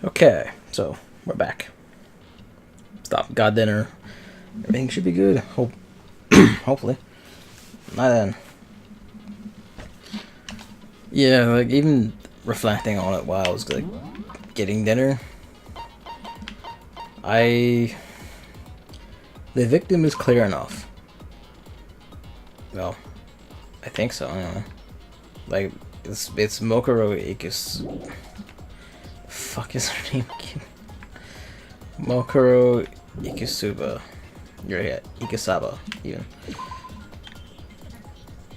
Okay, so we're back. Stop. Got dinner. Everything should be good. Hopefully. Not then. Yeah, like even reflecting on it while I was like getting dinner, I the victim is clear enough. Well, I think so. I don't know. Like it's Mokuro Ikis. Fuck is her name again? Mokuro Ikisuba. Yeah, Ikisaba, even.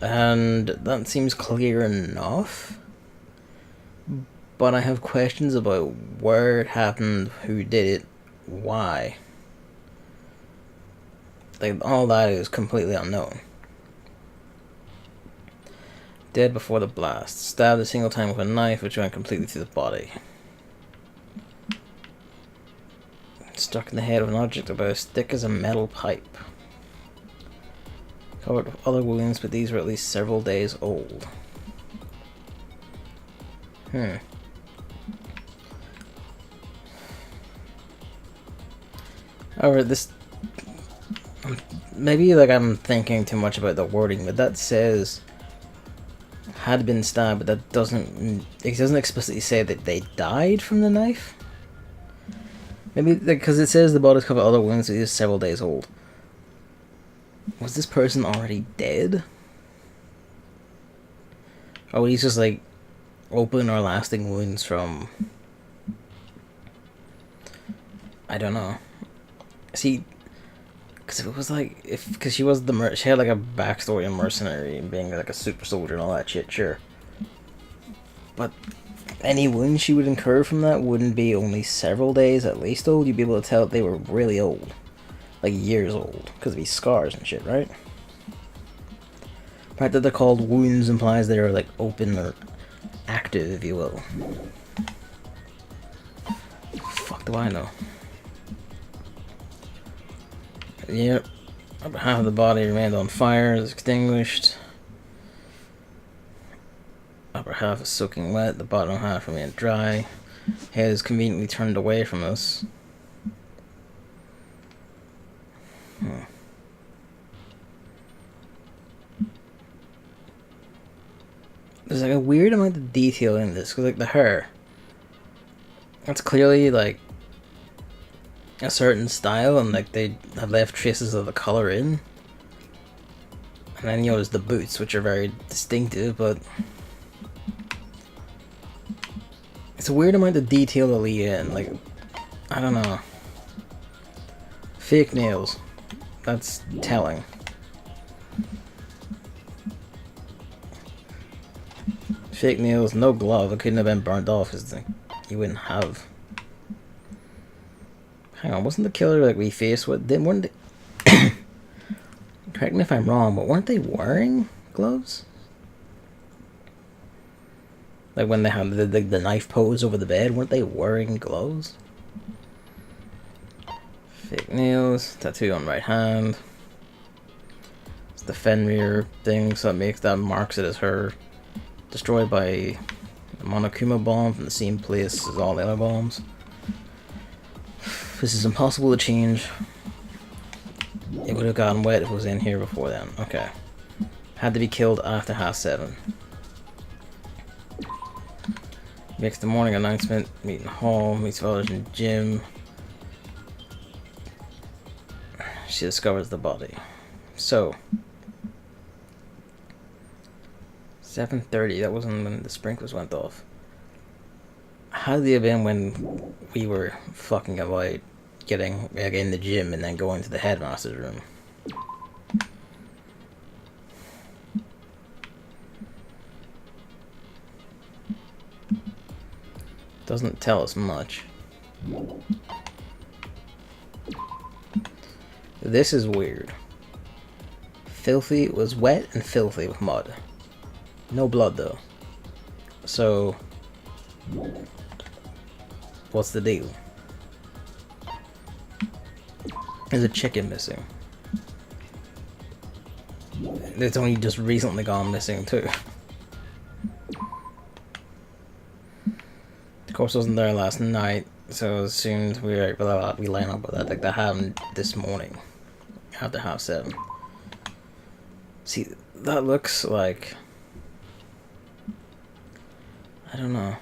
And that seems clear enough. But I have questions about where it happened, who did it, why. Like, all that is completely unknown. Dead before the blast. Stabbed a single time with a knife which went completely through the body. Struck in the head with an object about as thick as a metal pipe. Covered with other wounds, but these were at least several days old. However, this... Maybe like I'm thinking too much about the wording, but that says... had been stabbed, but that doesn't... It doesn't explicitly say that they died from the knife? Maybe because it says the body's covered with other wounds, it is several days old. Was this person already dead? Or were these just like open or lasting wounds from... I don't know. See, because if it was like... Because she was she had like a backstory in mercenary and being like a super soldier and all that shit, sure. But any wounds she would incur from that wouldn't be only several days at least old. You'd be able to tell they were really old. Like years old. Because of these scars and shit, right? The fact that they're called wounds implies they're like open or active, if you will. Fuck do I know? Yep. Upper half of the body remained on fire, is extinguished. Upper half is soaking wet, the bottom half remained dry. Head is conveniently turned away from us. There's like a weird amount of detail in this, because like the hair, that's clearly like a certain style, and like they have left traces of the color in. And then there's the boots, which are very distinctive, but it's a weird amount of detail to leave in. Like, I don't know. Fake nails. That's telling. Fake nails, no glove. It couldn't have been burnt off, because you wouldn't have. Hang on, wasn't the killer like we faced with? Weren't they? Correct me if I'm wrong, but weren't they wearing gloves? Like when they had the knife pose over the bed, weren't they wearing gloves? Fake nails, tattoo on right hand. It's the Fenrir thing, so that marks it as her. Destroyed by a Monokuma bomb from the same place as all the other bombs. This is impossible to change. It would have gotten wet if it was in here before then. Okay. Had to be killed after 7:30. Makes the morning announcement. Meet in hall. Meets fathers in gym. She discovers the body. So 7:30. That wasn't when the sprinklers went off. How did it have been when we were fucking about getting like, in the gym and then going to the headmaster's room? Doesn't tell us much. This is weird. Filthy was wet and filthy with mud. No blood though. So what's the deal? There's a chicken missing. It's only just recently gone missing too. Of course, wasn't there last night. So as soon as we line up with that, like that happened this morning, after half 7. See, that looks like, I don't know.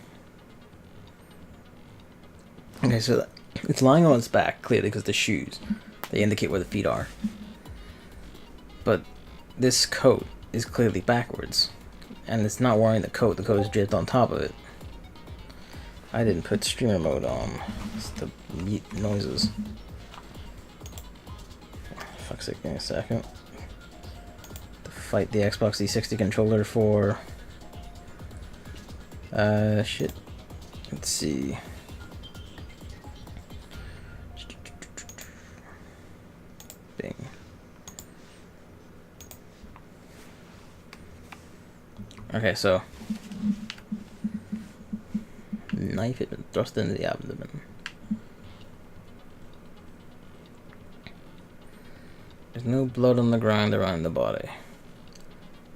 Okay, so it's lying on its back clearly because the shoes, they indicate where the feet are. But this coat is clearly backwards, and it's not wearing the coat. The coat is draped on top of it. I didn't put streamer mode on. It's the mute noises. Fuck's sake, give me a second. To fight the Xbox 360 controller for... shit. Let's see. Bing. Okay, so... knife had been thrust into the abdomen. There's no blood on the ground around the body.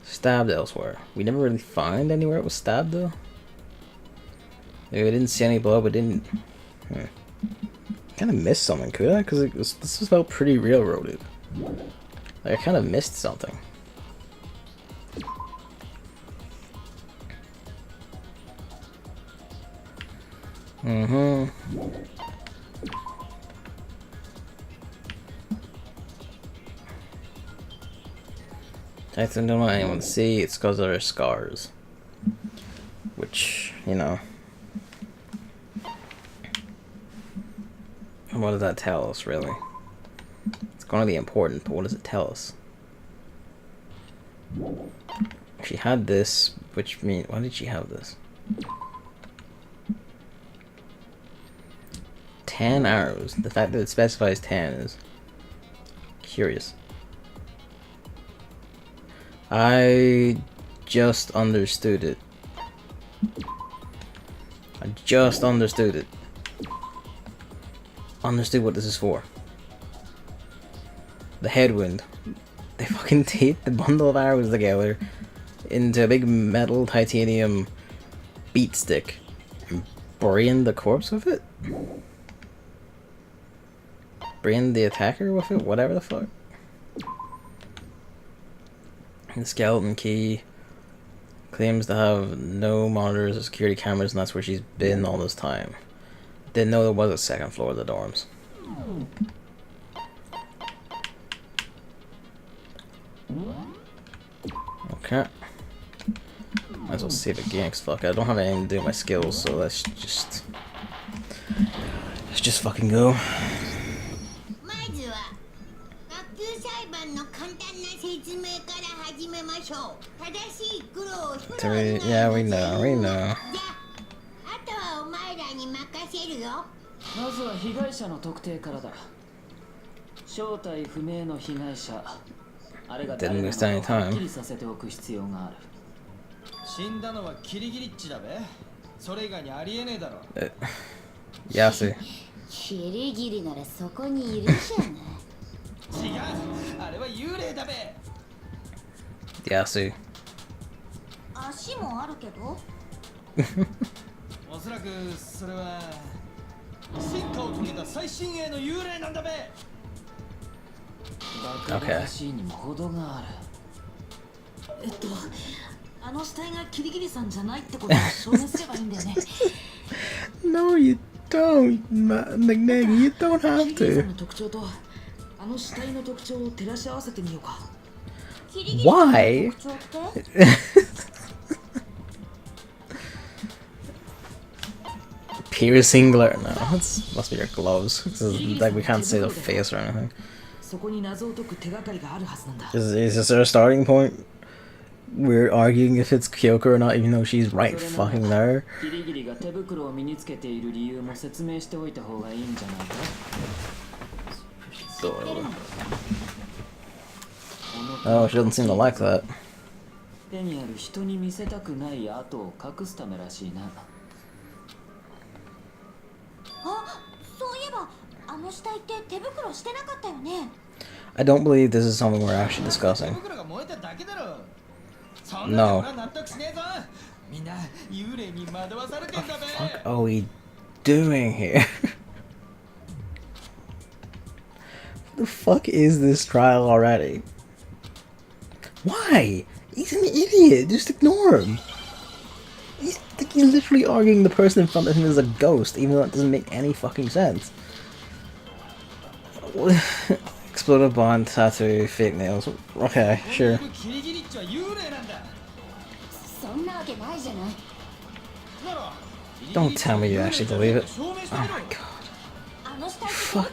Stabbed elsewhere. We never really found anywhere it was stabbed though. Maybe we didn't see any blood, but didn't. Kind of missed something, could I? Because this was felt pretty railroaded. Like I kind of missed something. I don't want anyone to see, it's because of her scars. Which, you know. What does that tell us, really? It's going to be important, but what does it tell us? She had this, which means... why did she have this? 10 arrows. The fact that it specifies 10 is curious. I just understood it. I just understood it. Understood what this is for. The headwind. They fucking taped the bundle of arrows together into a big metal titanium beat stick and brained the corpse with it? Brained the attacker with it? Whatever the fuck. The skeleton key claims to have no monitors or security cameras, and that's where she's been all this time. Didn't know there was a second floor of the dorms. Okay. Might as well save again, cause fuck, I don't have anything to do with my skills, so let's just fucking go. Yeah, we know. まずは被害者の特定からだ。正体不明の被害者。あれが誰なのかはっきりさせておく必要がある。死んだのはキリギリッチだべ。それ以外にありえねえだろ。安い。キリギリならそこにいるじゃない。違う。あれは幽霊だべ。安い。足もあるけど。おそらくそれは進化を遂げた最新鋭の幽霊なんだべ。バカらしいにも程がある。あの死体がキリギリさんじゃないってことを証明すればいいんだよね。No, you don't, McNaggy. You don't have キリギリさん to. の特徴とあの死体の特徴を照らし合わせてみようか。 Why? Piercing glare? No, that's must be your gloves. Like we can't see the face or anything. Is there a starting point? We're arguing if it's Kyoko or not, even though she's right fucking there. Oh, she doesn't seem to like that. I don't believe this is something we're actually discussing. No. Oh, fuck. Oh, he doing here? What the fuck is this trial already? Why? He's an idiot. Just ignore him. He's literally arguing the person in front of him is a ghost, even though it doesn't make any fucking sense. Exploded bond, tattoo, fake nails. Okay, sure. Don't tell me you actually believe it. Oh my god. Fuck.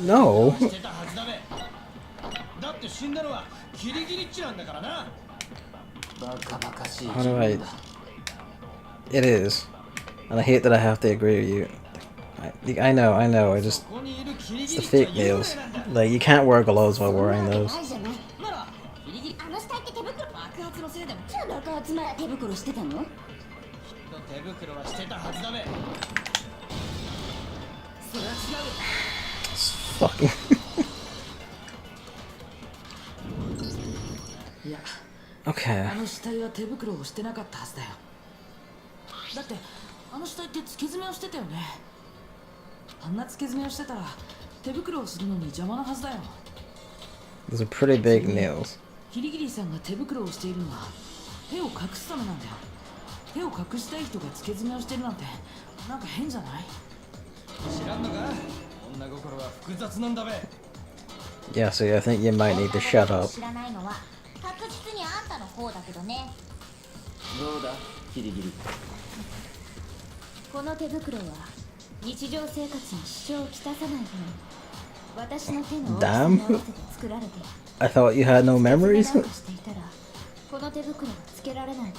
No. How do I... It is. And I hate that I have to agree with you. I know, I just... It's the fake nails. Like, you can't wear gloves while wearing those. It's fucking... Okay. あの死体は手袋をしてなかったはずだよ。だってあの死体って付け爪をしてたよね。あんな付け爪をしてたら手袋をするのに邪魔なはずだよ。Those are pretty big nails. キリギリさんが手袋をしているのは手を隠すためなんだよ。手を隠したい人が付け爪をしてるなんてなんか変じゃない？知らんのか？女心は複雑なんだべ。 Yeah, so I think you might need to shut up. 知らないのは確実にあんたの方だけどね。どうだ、キリギリ。この手袋は日常生活に支障をきたさないように私の手の大きさに合わせて作られている。 I thought you had no memories? していたらこの手袋はつけられないわ。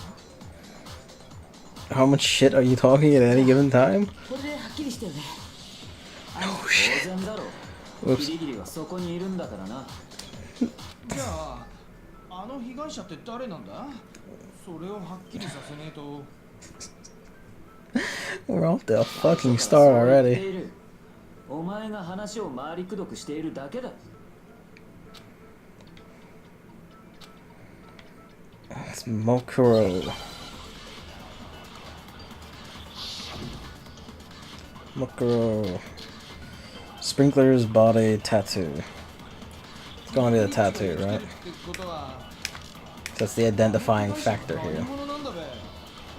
How much shit are you talking at any given time? これではっきりしてよね。 Oh shit. 当然だろう。キリギリはそこにいるんだからな。じゃあ、あの被害者って誰なんだ？それをはっきりさせねえと。We're off to a fucking start already. お前が話を回りくどくしているだけだ。 It's Mokuro. Mokuro. Sprinkler's body tattoo. It's gonna be the tattoo, right? That's the identifying factor here.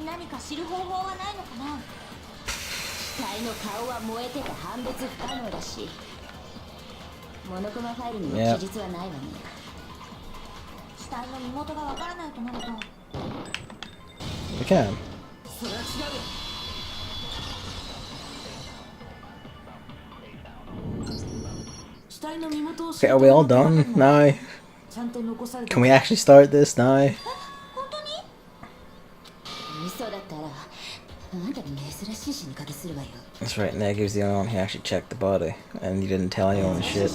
何か知る方法はないのかな。死体の顔は燃えてて判別不可能だし、モノコマファイルにも記述はないわね。死体の身元がわからないとなると。We can. それは違う。 Okay, are we all done now? Can we actually start this now? That's right, Neg was the only one who actually checked the body, and you didn't tell anyone shit.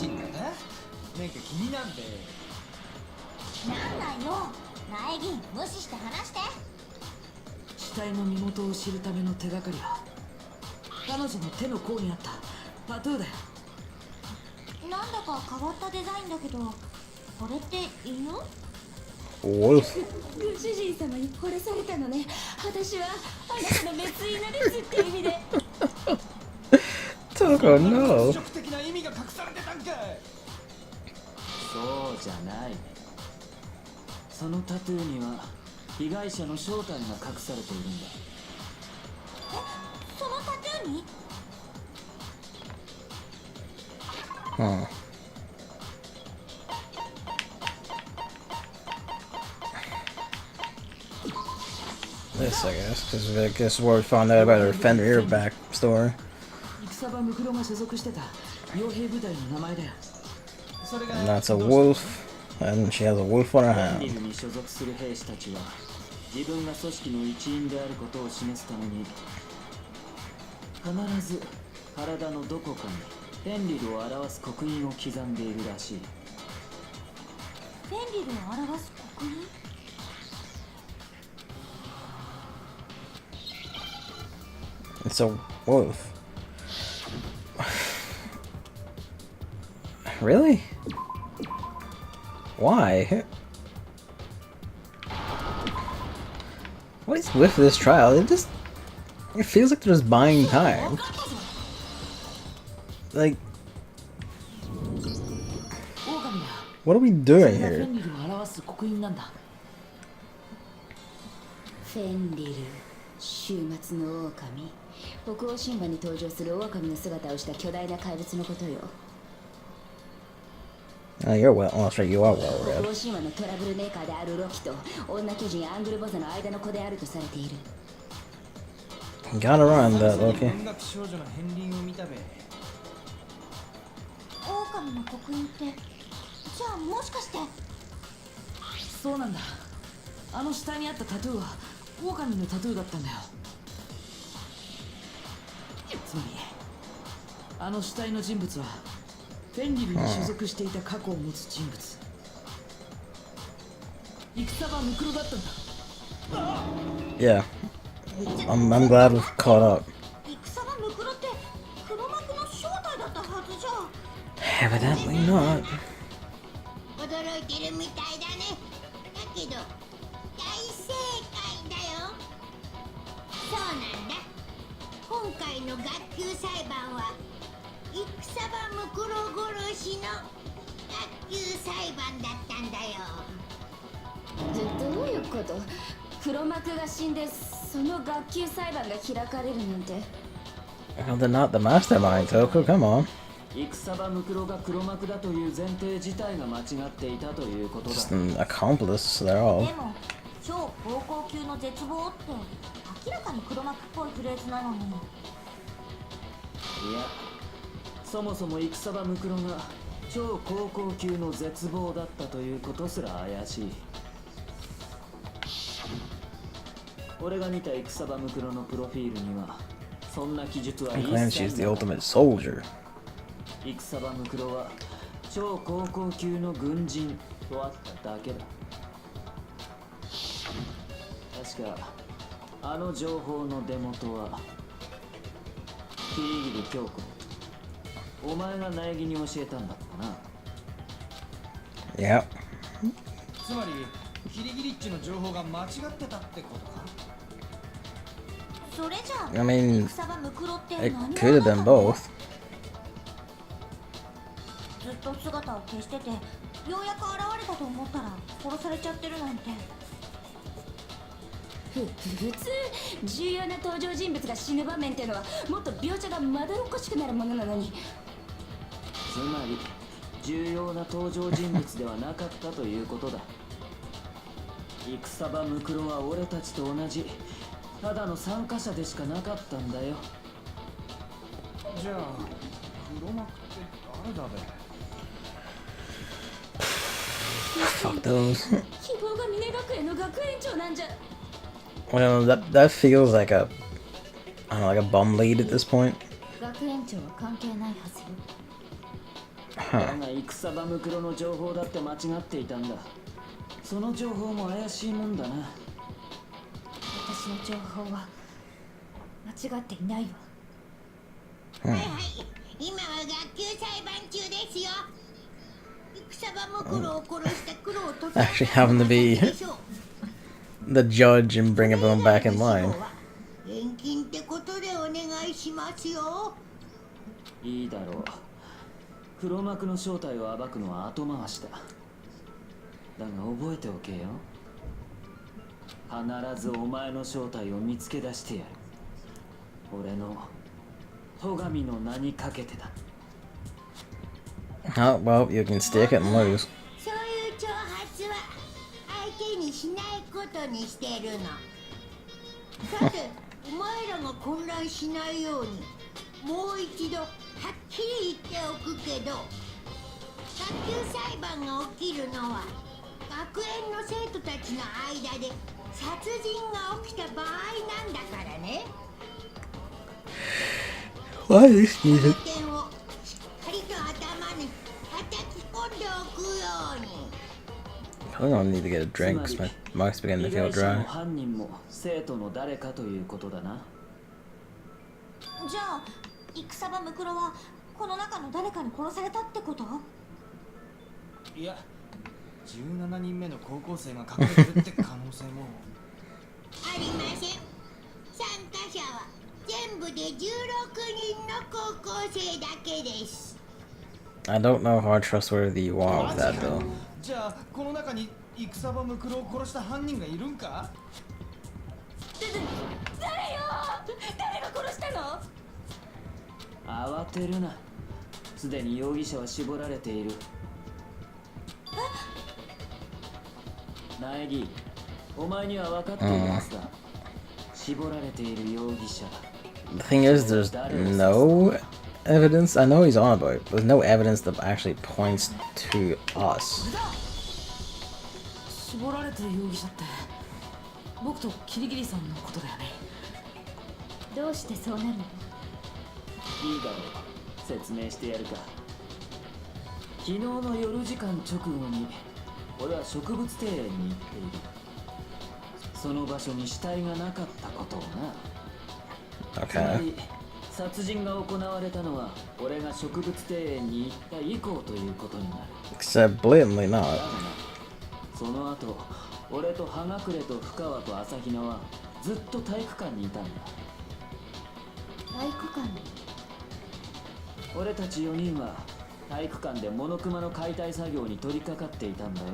Wolf. ご主人様に殺されたのね。私はあなたの滅犬ですって意味で。Toko, no. そうじゃない。そのタトゥーには被害者の正体が隠されているんだ。そのタトゥーに？ Huh. This, I guess, because I guess where we found out about her Fenrir back story. And that's a wolf, and she has a wolf on her hand. 自分が組織の一員であることを示すために必ず体のどこかにフェンリルを表す刻印を刻んでいるらしい。フェンリルを表す刻印？ It's a wolf. Really? Why? What is with this trial? It feels like they're just buying time. Like, what are we doing here? フェンリル、終末の狼。北欧神話に登場する狼の姿をした巨大な怪物のことよ。You're well. Well, sure, you are well 北 read. 欧神話のトラブルメーカーであるロキと女巨人アングルボザの間の子であるとされている。Gotta run that, Loki. 文学少女の片鱗を見たべ。狼の刻印って、じゃあもしかして。そうなんだ。あの下にあったタトゥーは狼のタトゥーだったんだよ。つまりあの死体の人物はフェンリルに所属していた過去を持つ人物、戦場ムクロだったんだ。Yeah. I'm glad we've caught up. 戦場ムクロって黒幕の正体だったはずじゃ。Evidently not. 驚いてるみたいだね。だけど大正解だよ。そうなんだ。今回の学級裁判は戦場ムクロ殺しの学級裁判だったんだよ。どういうこと？黒幕が死んでその学級裁判が開かれるなんて。Well, they're not the mastermind, Toku. Come on. 戦場ムクロが黒幕だという前提自体が間違っていたということだ。 Just an accomplice, they're all. でも超高校級の絶望って明らかに黒幕っぽいフレーズなのに。いや、そもそも戦場ムクロが超高校級の絶望だったということすら怪しい。俺が見た戦場ムクロのプロフィールにはそんな記述は He 一 claims 切 she's the なかった。 ultimate soldier. 戦場ムクロは超高校級の軍人とあっただけだ。確かあの情報の出元はキリギリ京子、お前が苗木に教えたんだったな。 Yep. つまりキリギリッチの情報が間違ってたってことか。それじゃあ I mean, 戦場ムクロって it 何 could have 者 been なの？ both. ずっと姿を消しててようやく現れたと思ったら殺されちゃってるなんて。普通重要な登場人物が死ぬ場面っていうのはもっと描写がまどろっこしくなるものなのに。つまり重要な登場人物ではなかったということだ。戦場ムクロは俺たちと同じただの参加者でしかなかったんだよ。じゃあ黒幕って誰だべ。 Fuck those. 希望が峰学園の学園長なんじゃ。 Well, that feels like a, I don't know, like a bum lead at this point. 学園長は関係ないはずよ。だが戦場ムクロの情報だって間違っていたんだ。その情報も怪しいもんだな。私の情報は間違っていないわ。Hmm. はいはい、今は学級裁判中ですよ。戦場ムクロを殺した黒を解き Actually having to be the judge and bring everyone back in line. 返金ってことでお願いしますよ。いいだろう。黒幕の正体を暴くのは後回しだ。だが覚えておけよ。必ずお前の正体を見つけ出してやる。俺の戸上の名にかけてだ。 Oh, well, you can stake it and lose. そういう挑発は相手にしないことにしてるの。さて、お前らが混乱しないようにもう一度はっきり言っておくけど、学級裁判が起きるのは学園の生徒たちの間で殺人が起きた場合なんだからね。 Why is この this? 点をしっかりと頭に叩き込んでおくように。 I'm gonna need to get a drink because my mouth's beginning to 被 feel 害者の dry. 犯人も生徒の誰かということだな。じゃあ戦場ムクロはこの中の誰かに殺されたってこと？いや、17人目の高校生が隠れてるって可能性も。ありません。参加者は全部で16人の高校生だけです。 I don't know how trustworthy you are with that though. じゃあこの中に戦場ムクロを殺した犯人がいるんか？誰よ、誰が殺したの？慌てるな。すでに容疑者は絞られている。苗木、お前には分かっているはずだ。絞られている容疑者。 The thing is, there's no evidence. I know he's on about it, but there's no evidence that actually points to us. 絞られてる容疑者って僕とキリギリさんのことだよね。どうしてそうなるの？いいだろう、説明してやるか。昨日の夜時間直後に俺は植物庭園に行っている。その場所に死体がなかったことをな。つま Okay. り殺人が行われたのは俺が植物庭園に行った以降ということになる。 Except blatantly だ not. がな、その後俺と葉隠れと深川と朝比奈はずっと体育館にいたんだ。体育館に？俺たち4人は体育館でモノクマの解体作業に取り掛かっていたんだよ。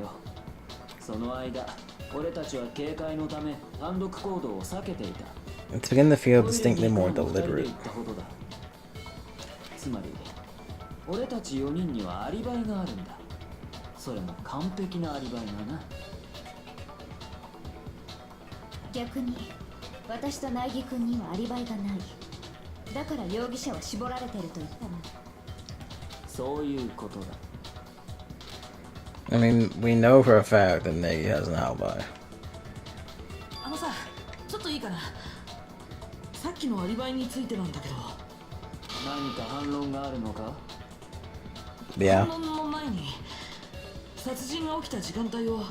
その間俺たちは警戒のため単独行動を避けていた。 To begin the feel distinctly more deliberate. つまり俺たち4人にはアリバイがあるんだ。それも完璧なアリバイがな。逆に私と苗木君にはアリバイがない。だから容疑者は絞られてると言ったの。そういうことだ。 I mean, we know for a fact that Negi has an alibi. あのさ、ちょっといいかな。さっきのアリバイについてなんだけど。何か反論があるのか？ Yeah. 反論の前に殺人が起きた時間帯をも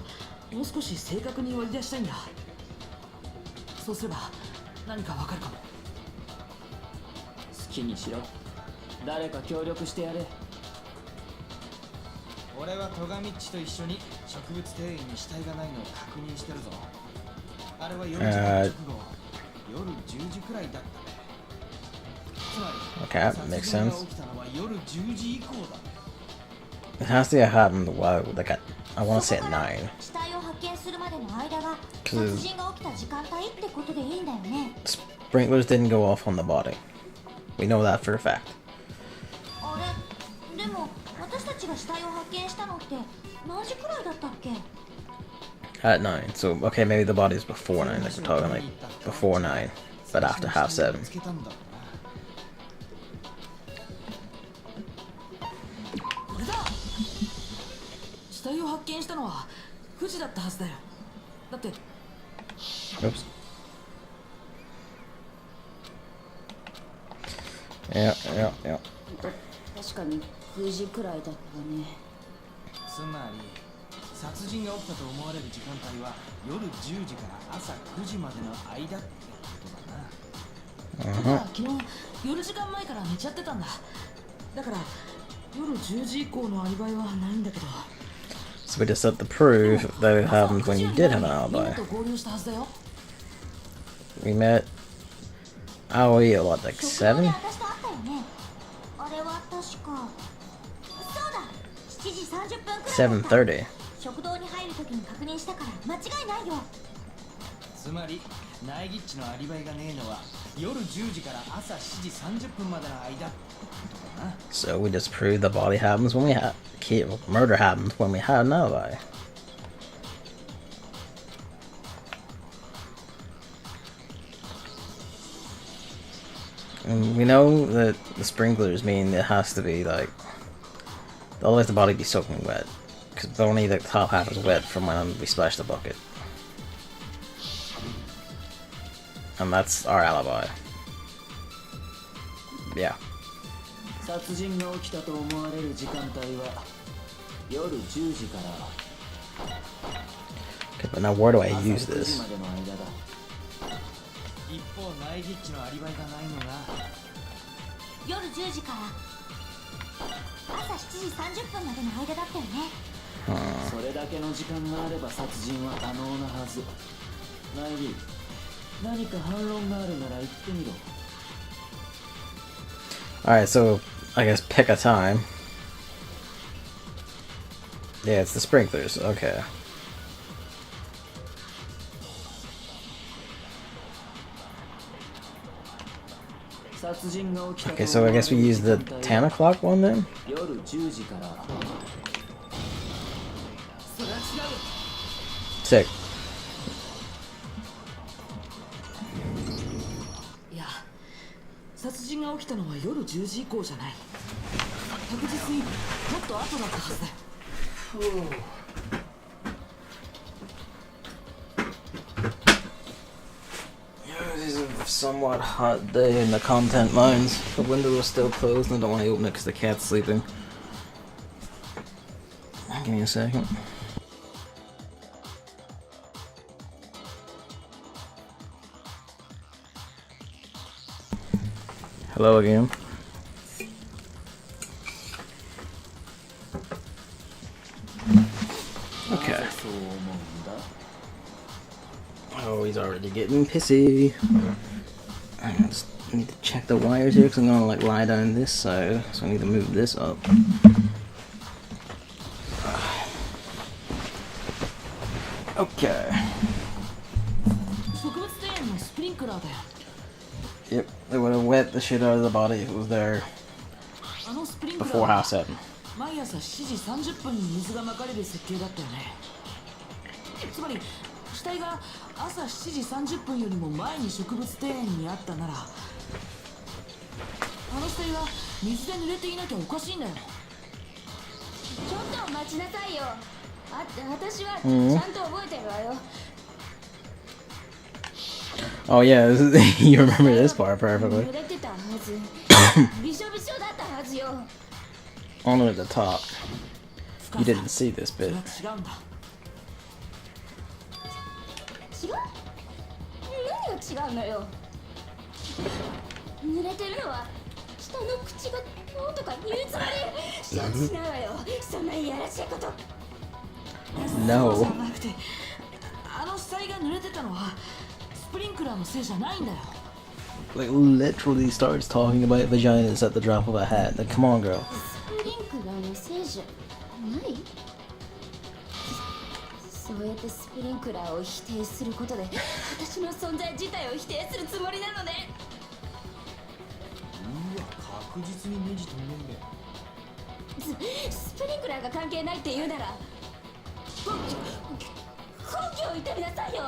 う少し正確に割り出したいんだ。そうすれば何かわかるかも。好きにしろ。誰か協力してやれ。俺はトガミッチと一緒に植物庭園に死体がないのを確認してるぞ。あれは4時間直後、夜10時くらいだったね。つまり Okay, that makes 殺人が sense. 起きたのは夜10時以降だ。 It has to have happened while, like, I want to say at 9. 死体を発見するまでの間が殺人が起きた時間帯ってことでいいんだよね。 Sprinklers didn't go off on the body. We know that for a fact. あれ、でも私たちが死体を発見したのって何時くらいだったっけ？ At 9. So, okay, maybe the body's before 9. Like, we're talking, like, before 9, but after half 7. 見つけたんだろうな。これだ。死体を発見したのは9時だったはずだよ。だって Oops. Yeah. 確かに9時くらいだったわね。つまり殺人が起きたと思われる時間帯は夜10時から朝9時までの間ってことだな。僕は昨日夜時間前から寝ちゃってたんだ。だから夜10時以降のアリバイはないんだけど。 So we just have to prove that it happened when you did have an みんな alibi. と合流したはずだよ。 We met awry at what, like 食堂で 7? 私と会ったよね。あれは確かそうだ、7時30分くらいだった。 7:30. 食堂に入るときに確認したから間違いないよ。つまりナイギッチのアリバイがねえのは夜10時から朝7時30分までの間ってことだな。 So we just proved the body happens when we had murder happened when we had an alibi. And we know that the sprinklers mean it has to be like, otherwise the body be soaking wet, because only the top half is wet from when we splashed the bucket. And that's our alibi. Yeah. 殺人が起きたと思われる時間帯は夜10時から Okay, but now where do I 朝 use 9時 this? までの間だ。一方ナイギッチのアリバイがないのが夜10時から朝7時30分までの間だったよね。それだけの時間があれば殺人は可能なはず。ナイリ、何か反論があるなら言ってみろ。 Alright, so I guess pick a time. Yeah, it's the sprinklers. Okay. Okay, so I guess we use the 10 o'clock one then? 夜10時から。 Sick. いや、殺人が起きたのは夜10時以降じゃない。確実にもっと後だったはずだよ。This is a somewhat hot day in the content mines. The window is still closed and I don't want to open it because the cat's sleeping. Give me a second. Hello again. Okay. Oh, he's already getting pissy. I just need to check the wires here because I'm gonna like lie down this side, so I need to move this up. Okay. Yep, they would have wet the shit out of the body if it was there before house setting. 毎朝7時30分に水がまかれる設計だったよね。つまり死体が朝7時30分よりも前に植物庭園にあったなら、あの死体は水で濡れていなきゃおかしいんだよ。ちょっと待ちなさいよ。私はちゃんと覚えてるわよ。Oh yeah, you remember this part perfectly. 濡れてたはず。びしょびしょだったはずよ。 Only at the top. You didn't see this bit. 違う？何が違うのよ。濡れてるのは人の口がこうとか言うつもり？しないわよ。そんないやらしいこと。No. じゃなくて、あの死体が濡れてたのはスプリンクラーのせいじゃないんだよ。 Like literally starts talking about vaginas at the drop of a hat. Like, come on, girl. スプリンクラーのせいじゃない？そうやってスプリンクラーを否定することで私の存在自体を否定するつもりなのね。うわ、確実にネジ飛んでんだよ。スプリンクラーが関係ないって言うなら根拠を言ってみなさいよ。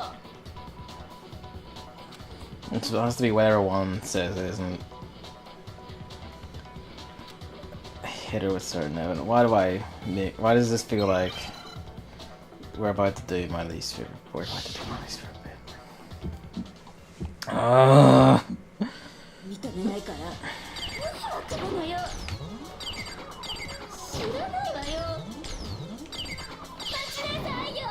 It's supposed to be whatever one says it isn't. Hit her with certain evidence. Why does this feel like we're about to do my least favorite? We're about to do my least favorite bit. 認めないから。わかるのよ。知らないわよ。待ちなさいよ。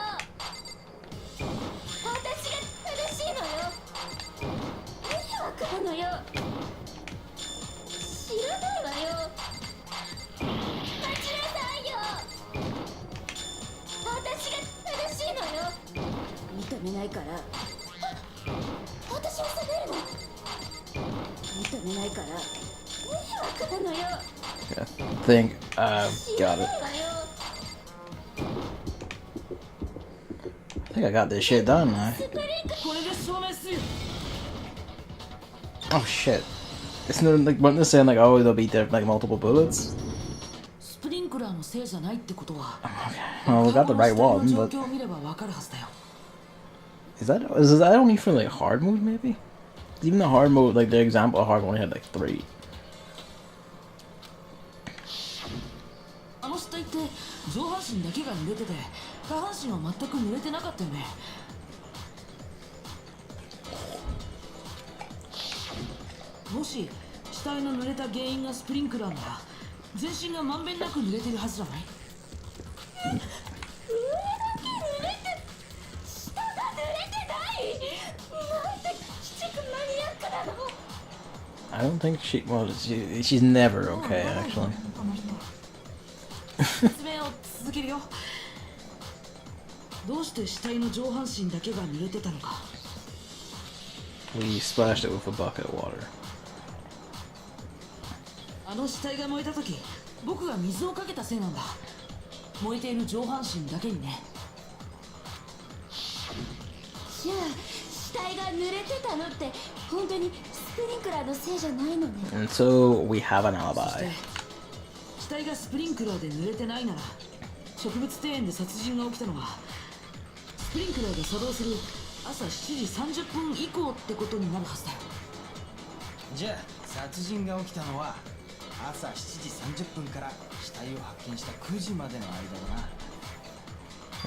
私が正しいのよ。わかるのよ。知らないわよ。待ちなさいよ。私が正しいのよ。認めないから。私を責めるの。認めないから。わかるのよ。I think I've got it. I think I got this shit done now. これで証明するよ。 Oh shit. It's not like wasn't this saying like oh they'll beat there like multiple bullets? スプリンクラーのせいじゃないってことは。 Well, we got the right one, 状 but 況を見ればわかるはずだよ。 is that only for like hard mode maybe? Even the hard mode, like the example of hard mode only had like 3. あの死体って上半身だけが濡れてて下半身は全く濡れてなかったよね。もし死体の濡れた原因がスプリンクラーなら全身がまんべんなく濡れてるはずじゃない？上だけ濡れて下が濡れてない。なんて鬼畜マニアックなの。 I don't think she's never okay actually. 説明を続けるよ。どうして死体の上半身だけが濡れてたのか。 We splashed it with a bucket of water. あの死体が燃えた時、僕が水をかけたせいなんだ。燃えている上半身だけにね。じゃあ死体が濡れてたのって本当にスプリンクラーのせいじゃないのね。 And so we have an そして alibi. 死体がスプリンクラーで濡れてないなら、植物庭園で殺人が起きたのはスプリンクラーが作動する朝7時30分以降ってことになるはずだよ。じゃあ殺人が起きたのは朝7時30分から死体を発見した9時までの間だな。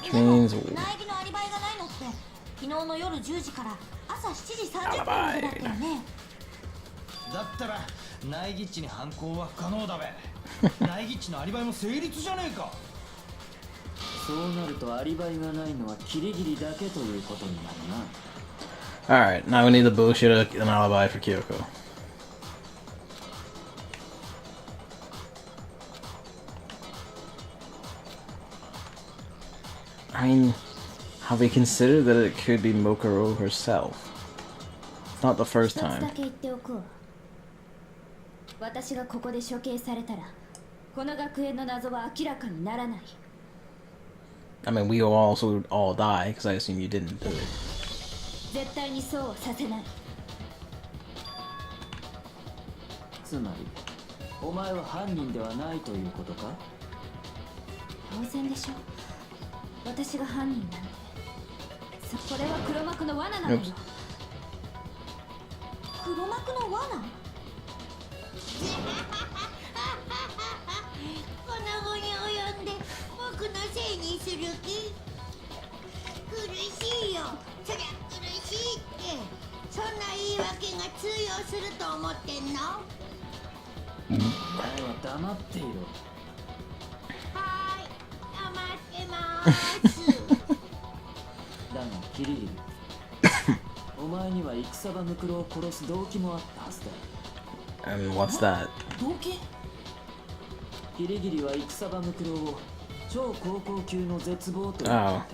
Which でも means 苗木のアリバイがないのって昨日の夜10時から朝7時30分までだったよね。だったらナイギッチに犯行は不可能だべ。ナイギッチのアリバイも成立じゃねえか。そうなるとアリバイがないのはキリギリだけということになるな。 Alright, now we need to bullshit an alibi for Kyoko. I mean, have we considered that it could be Mokuro herself? It's not the first 一つだ time. け言っておくわ。私がここで処刑されたらこの学園の謎は明らかにならない。 I mean, we will also all die, because I assume you didn't do it. 絶対にそうはさせない。つまりお前は犯人ではないということか。当然でしょ。私が犯人なんて。これは黒幕の罠なのよ。 Oops. 黒幕の罠？この後に及んで僕のせいにする気？苦しいよ。そりゃ苦しいって。そんな言い訳が通用すると思ってんの？お前は黙っていろ。はーい、黙ってまーす。だがキリギリお前には戦場ムクロを殺す動機もあったはずだ。 And what's that? 動機？キリギリは戦場ムクロを超高校級の絶望と言ってい Oh. た。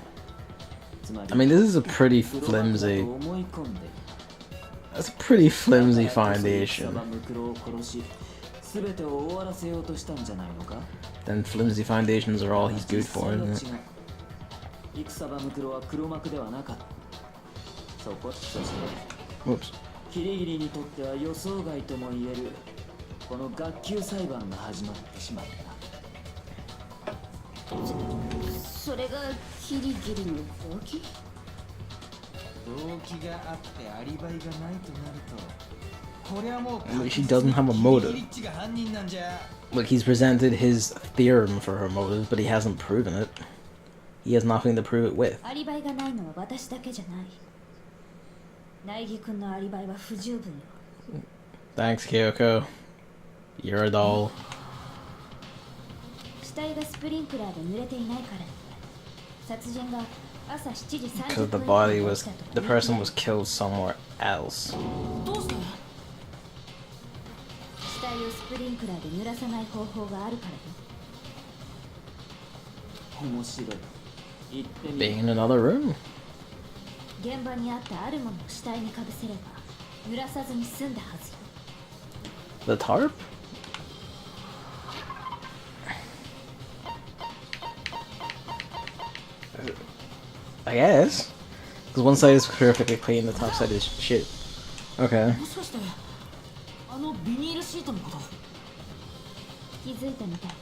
つまり I mean, this is a pretty 黒幕だと flimsy... 思い込んでいる。 That's a pretty flimsy だからこそ foundation. 戦場ムクロを殺し全てを終わらせようとしたんじゃないのか。 Then flimsy foundations are all he's good for, isn't it? 戦場ムクロは黒幕ではなかった。そして Whoops. キリギリにとっては予想外とも言えるこの学級裁判が始まってしまった。それがキリギリの動機？動機があってアリバイがないとなると、これはもう But she doesn't have a motive. キリギリッチが犯人なんじゃ。 Look, he's presented his theorem for her motive, but he hasn't proven it. He has nothing to prove it with. アリバイがないのは私だけじゃない。苗木君のアリバイは不十分よ。 Thanks, Kyoko. You're a doll. 死体がスプリンクラーで濡れていないからね。殺人が朝7時 Because 30 the 分 body に起 was... きたとか The ね。 person was killed somewhere else. どうして？死体をスプリンクラーで濡らさない方法があるからよ。面白い。言ってみ Being in another room. 現場にあったあるものを死体にかぶせれば濡らさずに済んだはずよ。 The tarp? I guess. Because one side is perfectly clean, the top side is shit. Okay. もしかしてあのビニールシートのこと？気づいたみたいよ。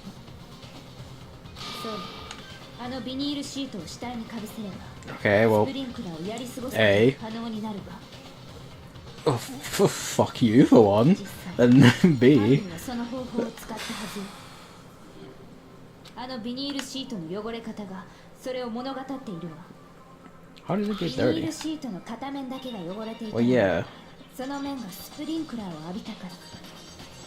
そう、あのビニールシートを死体にかぶせれば Okay, ス well... プリンクラーをやり過ごすこと A が可能になるわ。 Oh, fuck you for one. And 犯 B... 人はその方法を使ったはずよ。あのビニールシートの汚れ方がそれを物語っているわ。 How did it ビ get ニー dirty? ルシートの片面だけが汚れていた Well, の yeah. その面がスプリンクラーを浴びたか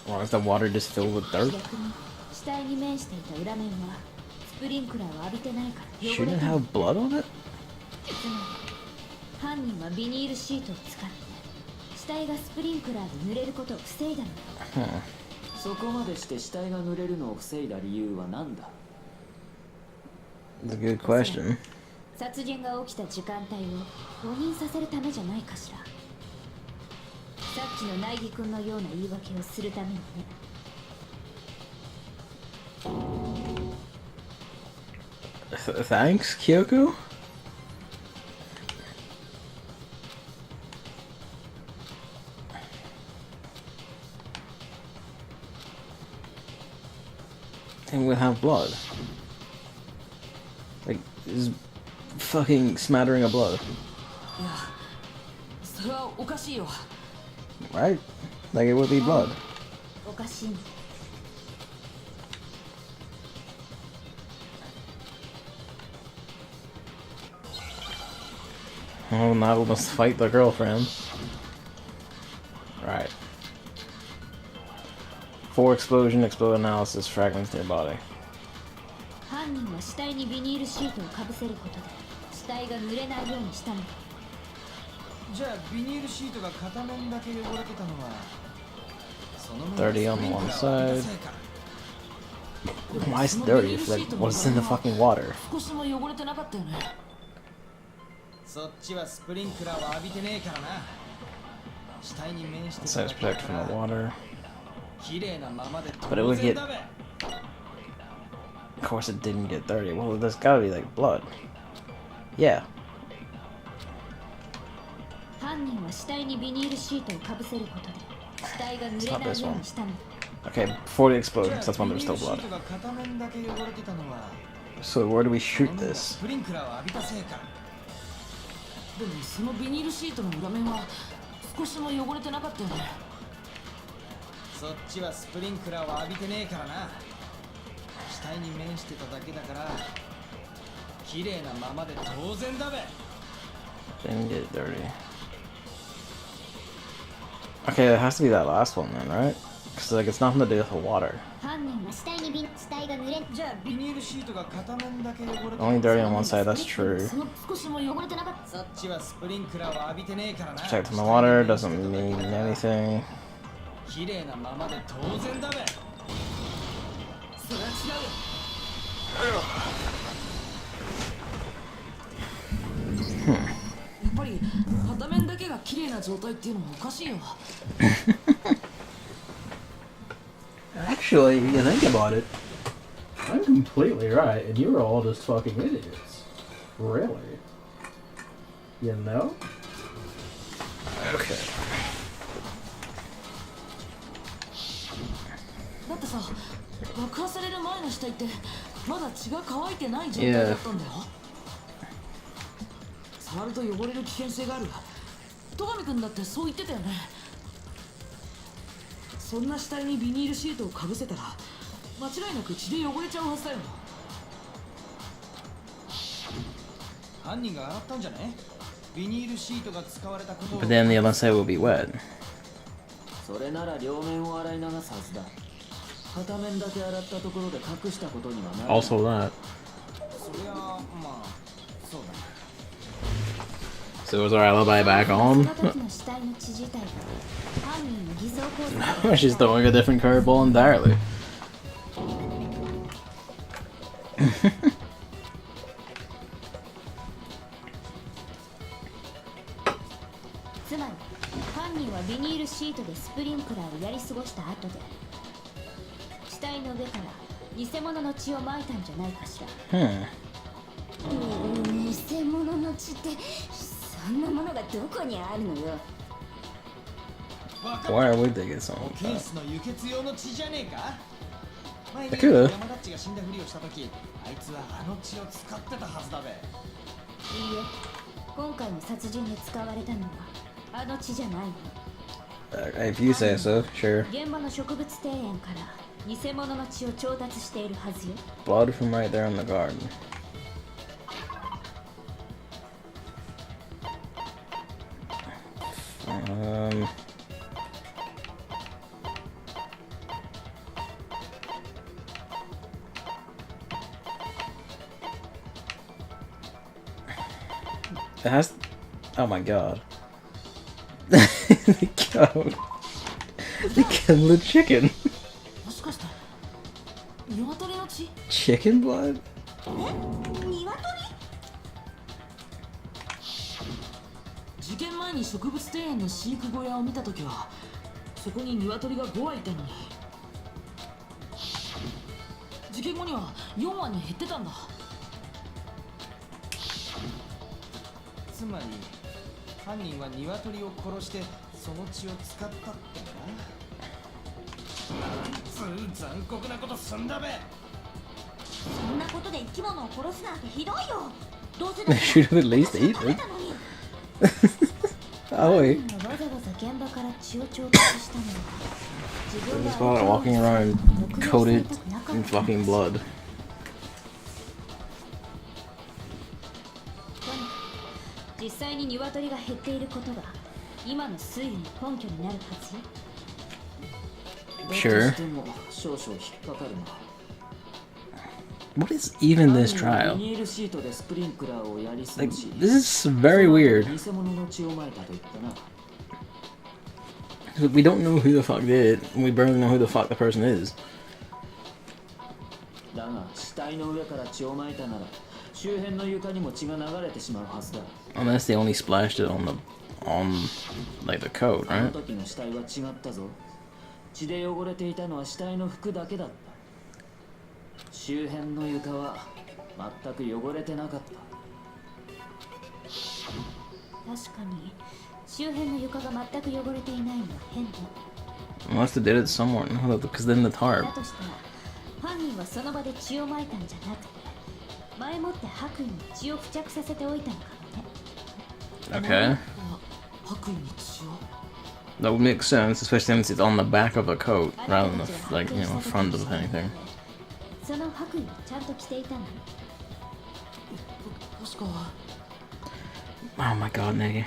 ら。 Or is the water just filled with dirt? 逆に死体に面していた裏面はスプリンクラーを浴びてないから汚れ Shouldn't て it る。 have blood on it? つまり犯人はビニールシートを使って死体がスプリンクラーで濡れることを防いだのよ。 Huh. そこまでして死体が濡れるのを防いだ理由は何だ。 That's a good question. 殺人が起きた時間帯を誤認させるためじゃないかしら。さっきの苗木君のような言い訳をするためにね。Thanks, Kyoko? And we'll have blood. Like, this fucking smattering of blood. いや、それはおかしいよ。 Right? Like, it would be blood. おかしいの。 Oh, now we must fight the girlfriend. Right. 4 explosion, explode analysis, fragments near body. 犯人は死体にビニールシートをかぶせることで死体が濡れないようにしたの。じゃあビニールシートが片面だけ汚れてたのはその30 on one side. Why is it dirty if like what's in the fucking water? 少しも汚れてなかったよね。そっちはスプリンクラーを浴びてねえからな。死体に面して So it's protected from the water. 綺麗なままで But it would 当然 get. だべ。 Of course, it didn't get dirty. Well, there's gotta be like blood. Yeah. 犯人は死体にビニールシートをかぶせることで死体が濡れないようにしたの。 Okay, before the explosions, じゃ that's あ when ビ there's ニー still ルシー blood. トが片面だけ汚れてたのは So where do we その shoot まま this? スプリンクラーを浴びたせいか。でもそのビニールシートの裏面は少しも汚れてなかったよね。そっちはスプリンクラーを浴びてねえからな。死体に面してただけだから綺麗なままで当然だべ。 Didn't get dirty. Okay, it has to be that last one then, right? Because like it's nothing to do with the water. 犯人は死体が濡れじゃあビニールシートが片面だけ汚れて Only dirty on one side. That's true. その少しも汚れてなかった。そっちはスプリンクラーを浴びてねえからな。 Protect from the water doesn't mean anything. 綺麗なままで当然だべ。それは違うよ。やっぱり片面だけが綺麗な状態っていうのもおかしいよ。 Actually, if you think about it, I'm completely right, and you were all just fucking idiots. Really? You know? Okay. だってさ、爆破される前の死体ってまだ血が乾いてない状態だったんだよ。触ると汚れる危険性がある。戸上君だってそう言ってたよね。そんな死体にビニールシートをかぶせたら間違いなく血で汚れちゃうはずだよ。犯人が洗ったんじゃね？ビニールシートが使われたことを。 But then the other side will be wet. それなら両面を洗い流すはずだ。片面だけ洗ったところで隠したことにはならない。 Also that. そりゃまあそうだ。 So was our alibi back そ on? の時の死体の血自体が犯人の偽装工作 She's throwing a different curveball entirely. つまり犯人はビニールシートでスプリンクラーをやり過ごした後で死体の上から偽物の血をまいたんじゃないかしら。 偽物の血ってそんなものがどこにあるのよ。 Why are we digging something ケ like ースの輸血用の血じゃねえか。前にだけど山田っちが死んだふりをした時あいつはあの血を使ってたはずだべ。いいえ、今回の殺人で使われたのはあの血じゃないの。 that? If you say so, sure. 現場の植物庭園から偽物の血を調達しているはずよ。 Blood from right there in the garden. It has. Oh my god. They killed. They killed the chicken. もしかして鶏の血？ Chicken blood? 鶏？前に植物庭園の飼育小屋を見たときはそこに鶏が5羽いたのに、事件後には4羽に減ってたんだ。つまり犯人は鶏を殺してその血を使ったってな。残酷なことすんだべ。そんなことで生き物を殺すなんてひどいよ。どうせだ They should have at least eaten. 食べたのに。 Aoi. 犯人がわざわざ現場から血を調達したのは自分 This が spot walking around coated in fucking blood. 実際に鶏が減っていることが今の推理の根拠になるはずよ。 Sure. だとしても少々引っかかるな。 What is even this 犯人は trial? ビニールシートでスプリンクラーをやり過 Like, ごし、 this is very weird. 偽物の血をまいたと言ったな。 We don't know who the fuck did. We barely know who the fuck the person is. だが死体の上から血をまいたなら周辺の床にも血が流れてしまうはずだ。 Unless they only splashed it on like the coat, あの right? 時の死体は違ったぞ。血で汚れていたのは死体の服だけだった。周辺の床は全く汚れてなかった。確かに周辺の床が全く汚れていないのは変だ。 Unless they did it somewhere, because then the だ tarp. としたら犯人はその場で血をまいたんじゃなくて前もって白衣に血を付着させておいたのかもね。 Okay. 白衣に血を。 That would make sense, especially since it's on the back of a coat rather than the like front of anything. その白衣をちゃんと着ていたの。確か。 Oh my god, Negi. い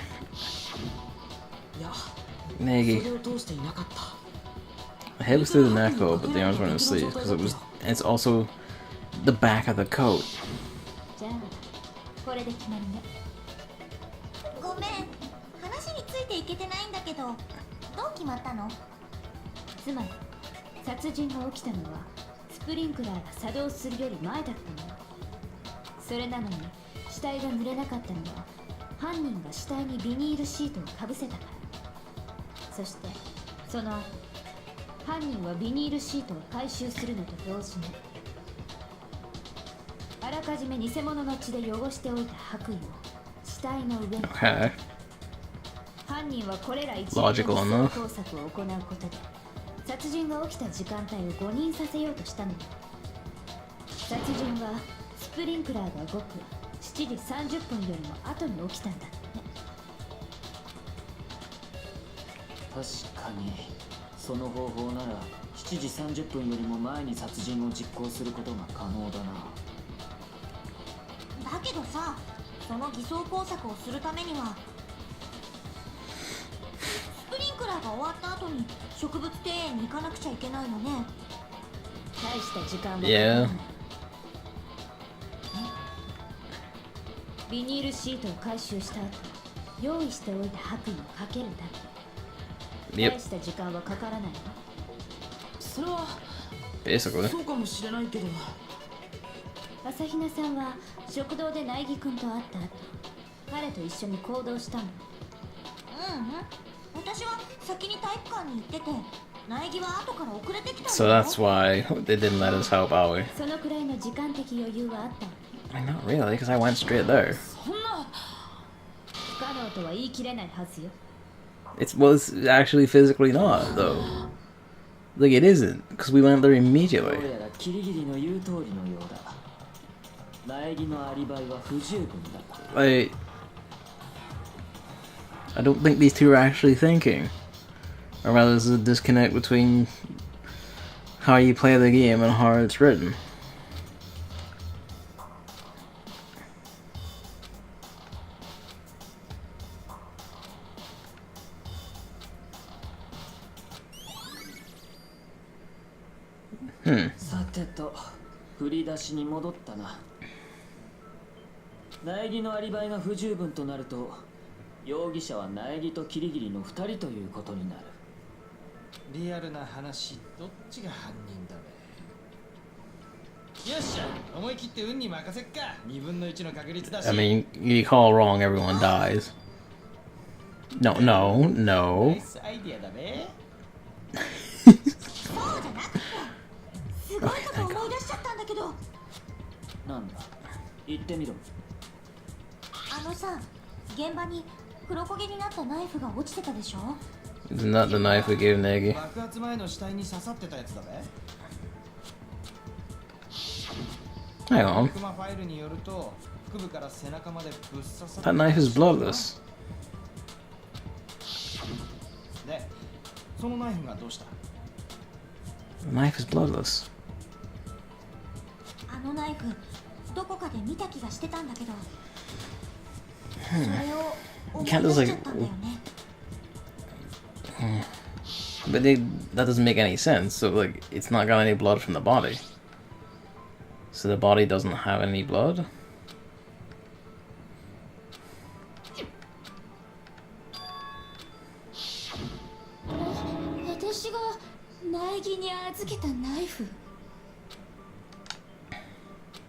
や、そ Negi. れを通していなかった。 The head was through the neck though, but the arms weren't in the sleeves because it's also the back of the coat. じゃあこれで決まりね。ごめん、話についていけてないんだけど、どう決まったの？つまり殺人が起きたのはスプリンクラーが作動するより前だったのよ。それなのに死体が濡れなかったのは犯人が死体にビニールシートをかぶせたから。そしてその後犯人はビニールシートを回収するのと同時にあらかじめ偽物の血で汚しておいた白衣を死体の上に。 Okay. 犯人はこれら一 Logical 連の enough. 工作を行うことで殺人が起きた時間帯を誤認させようとしたのよ。殺人はスプリンクラーが動く7時30分よりも後に起きたんだってね。確かにその方法なら7時30分よりも前に殺人を実行することが可能だな。だけどさ、その偽装工作をするためにはスプリンクラーが終わった後に植物庭園に行かなくちゃいけないよね。大した時間はかからない。 Yeah. ビニールシートを回収した後用意しておいた白衣をかけるだけ。 Yep. 大した時間はかからないわ。それは Basically. そうかもしれないけど。朝比奈さんは食堂で苗木くんと会った後彼と一緒に行動したの。私は先に体育館に行ってて苗木は後から遅れてきたんだ So よ。 that's why they didn't let us help Aoi. そのくらいの時間的余裕はあったの。 I mean, not really, because I went straight there. そんな。不可能とは言い切れないはずよ。 It's actually physically not though. Like it isn't, because we went there どう immediately. やらキリギリの言う通りのようだ。苗木のアリバイは不十分だ。 Like, I don't think these two are actually thinking, or rather, there's a disconnect between how you play the game and how it's written. Hmm. さてと振り出しに戻ったな。苗木のアリバイが不十分となると容疑者は苗木とキリギリの2人ということになる。リアルな話、どっちが犯人だべ。よっしゃ、思い切って運に任せっか。2分の1の確率だし。 I mean, you call wrong, everyone dies. No, no, ナ no. イスアイディアだべ。そうじゃなくて、すごいこと思い出しちゃったんだけど。なんだ言ってみろ。あのさ、現場に黒焦げになったナイフが落ちてたでしょ。 Isn't that the knife we gave Negi? 爆発前の死体に刺さってたやつだべ。 Hang on. クマファイルによると腹部から背中までぶっ刺さって That knife is bloodless. で、そのナイフがどうした？ The knife is bloodless. あのナイフ、どこかで見た気がしてたんだけど、それを思い出しちゃったんだよね。But that doesn't make any sense. So, like, it's not got any blood from the body. So the body doesn't have any blood? 私が苗木に預けたナイフ。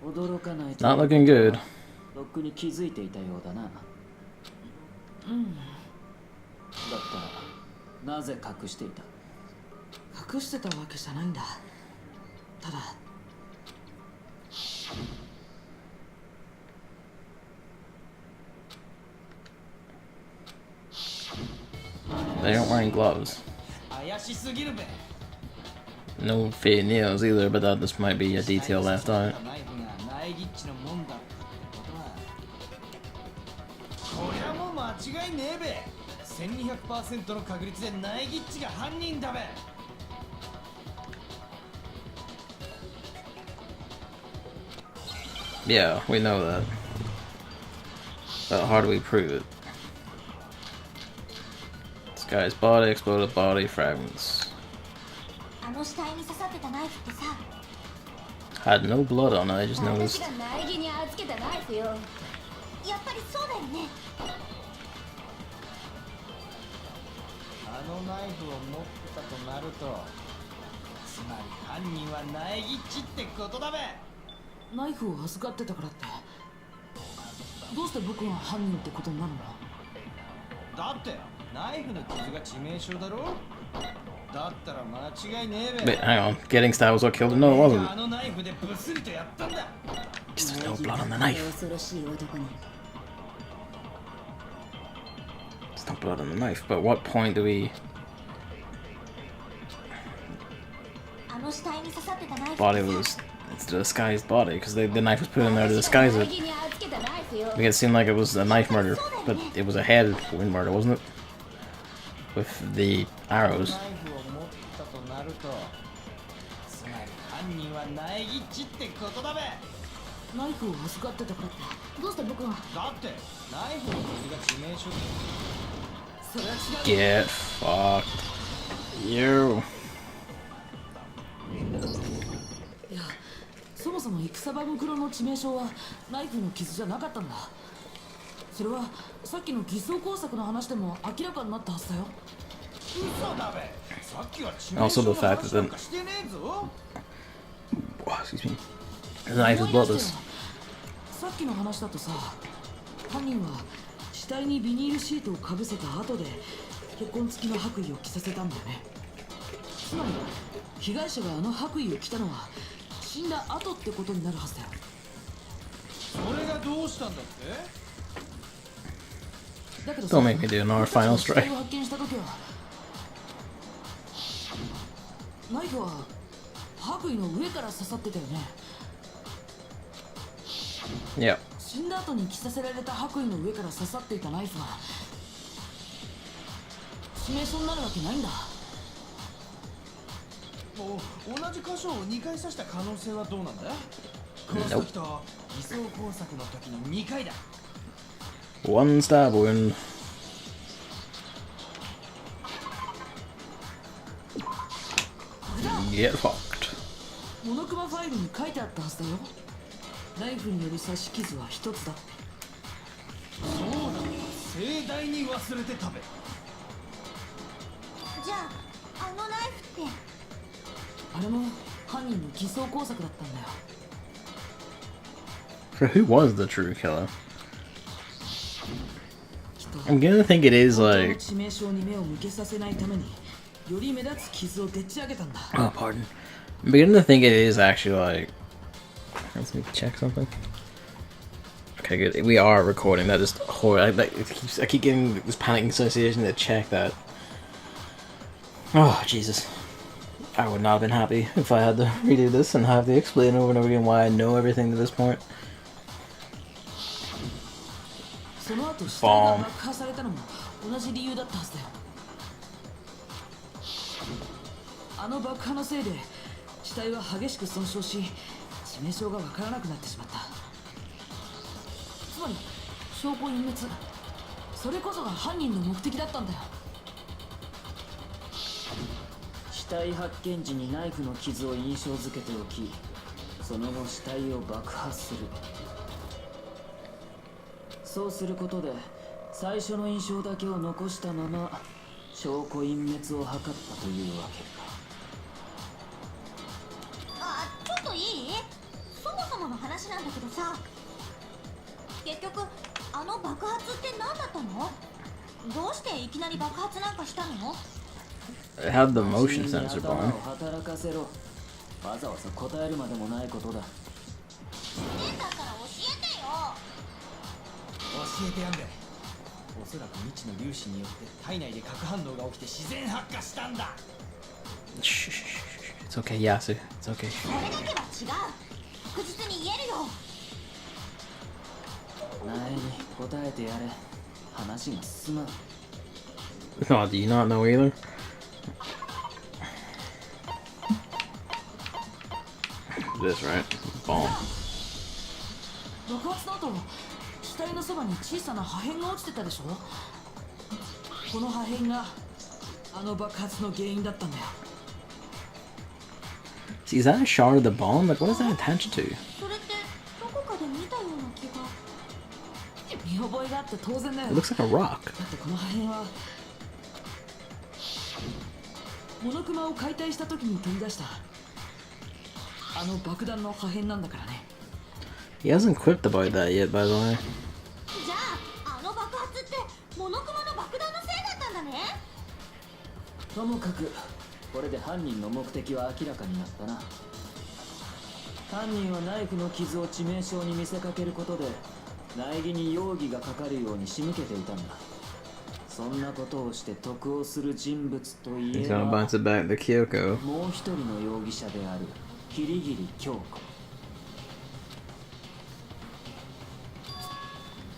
驚かないと。 Not looking good. ロックに気づいていたようだな。だったらなぜ隠していた？隠してたわけじゃないんだ。ただ They aren't wearing gloves. 怪しすぎるべ。 No fake nails either, but that just might be a detail left out. ナイフがナイギッチのもんだってことは。こりゃもう間違いねえべ。1200% の確率でナイギッチが犯人だべ。 Yeah, we know that. But how do we prove it? This guy's body, exploded body fragments. あの死体に刺さってたナイフってさ、 Had no blood on it, I just 私 noticed. が苗木に預けたナイフよ。やっぱりそうだよね。あのナイフを持ってたとなると、つまり犯人はナイギッチってことだべ。ナイフを預かってたからってどうして僕が犯人ってことになるんだ？だってナイフの傷が致命傷だろ。だったら間違いねえ Wait, べ。 hang on. Getting stabbed was what killed him? No, it あ wasn't. のナイフでブスリとやったんだ。 Just there's no blood on the knife. 恐ろしい男に。 There's no blood on the knife, but what point do we... あの死体に刺さってたナイフ Body was... It's the disguised body, because the knife was put in there to disguise it. 苗木に預けたナイフよ。 Make it seem like it was a knife murder, but it was a head wound murder, wasn't it? With the ナイ arrows. フを持ったとなると、つまり犯人はナイギッチってことだべ。ナイフを預かってたからってどうして僕が？だってナイフの傷が致命傷だ。それは違う。 Get fucked. You. いや、そもそも戦場袋の致命傷はナイフの傷じゃなかったんだ。それはさっきの偽装工作の話でも明らかになったはずだよ。嘘だべ。さっきは致命 Also 傷 the の fact 話 that なん the... かしてねえぞ。 Oh, excuse me. The knife is 思い出したよ。 bloodless. さっきの話だとさ、犯人は死体にビニールシートをかぶせた後で血痕付きの白衣を着させたんだよね。つまり被害者があの白衣を着たのは死んだ後ってことになるはずだよ。それがどうしたんだって？だけど Don't make me do another final 死体 strike. を発見した時はナイフは白衣の上から刺さってたよね。 Yep. 死んだ後に着させられた白衣の上から刺さっていたナイフが致命傷になるわけないんだ。もう同じ箇所を2回刺した可能性はどうなんだ？この時と偽装工作の時に2回だ。 One stab wound. Get fucked. モノクマファイルに書いてあったはずだよ。ナイフによる刺し傷は一つだって。そうだ、盛大に忘れてたべ。じゃあ、あのナイフって。あれも犯人の偽装工作だったんだよ。 For who was the true killer? I'm gonna think it is like. 致命傷に目を向けさせないためにより目立つ傷をでっち上げたんだ。 Oh, pardon. I'm beginning to think it is actually like. Let's me check something. Okay, good. We are recording. That just horror. I keep getting this panic association to check that. Oh Jesus! I would not have been happy if I had to redo this and have to explain over and over again why I know everything to this point. その後死体が爆破されたのも同じ理由だったはずだよ。あの爆破のせいで死体は激しく損傷し致命傷がわからなくなってしまった。つまり証拠隠滅、それこそが犯人の目的だったんだよ。死体発見時にナイフの傷を印象付けておき、その後死体を爆破する。そうすることで最初の印象だけを残したまま証拠隠滅を図ったというわけか。あ、ちょっといい？そもそもの話なんだけどさ、結局あの爆発って何だったの？どうしていきなり爆発なんかしたの？ It had the motion sensor bomb. 働かせろ。わざわざ答えるまでもないことだ。だったら教えてよ。教えてやんで。おそらく未知の粒子によって体内で核反応が起きて自然発火したんだ。 Shh. It's okay, Yasu. It's okay. それだけは違う。確実に言えるよ。前に答えてやれ。話が進まん。 Oh, do you not know either? This, right? Bomb. 爆発の後、死体のそばに小さな破片が落ちてたでしょ。この破片があの爆発の原因だったんだよ。 See, is that a shard of the bomb? Like, what is that attached to? それってどこかで見たような気が。見覚えがあって当然だよ。 It looks like a rock. だってこの破片はモノクマを解体した時に取り出したあの爆弾の破片なんだからね。 He hasn't quipped about that yet, by the way. じゃああの爆発ってモノクマの爆弾のせいだったんだね。ともかくこれで犯人の目的は明らかになったな。犯人はナイフの傷を致命傷に見せかけることで苗木に容疑がかかるように仕向けていたんだ。そんなことをして得をする人物とい He's え gonna ば bounce it back to Kyoko. もう一人の容疑者であるキリギリ京子。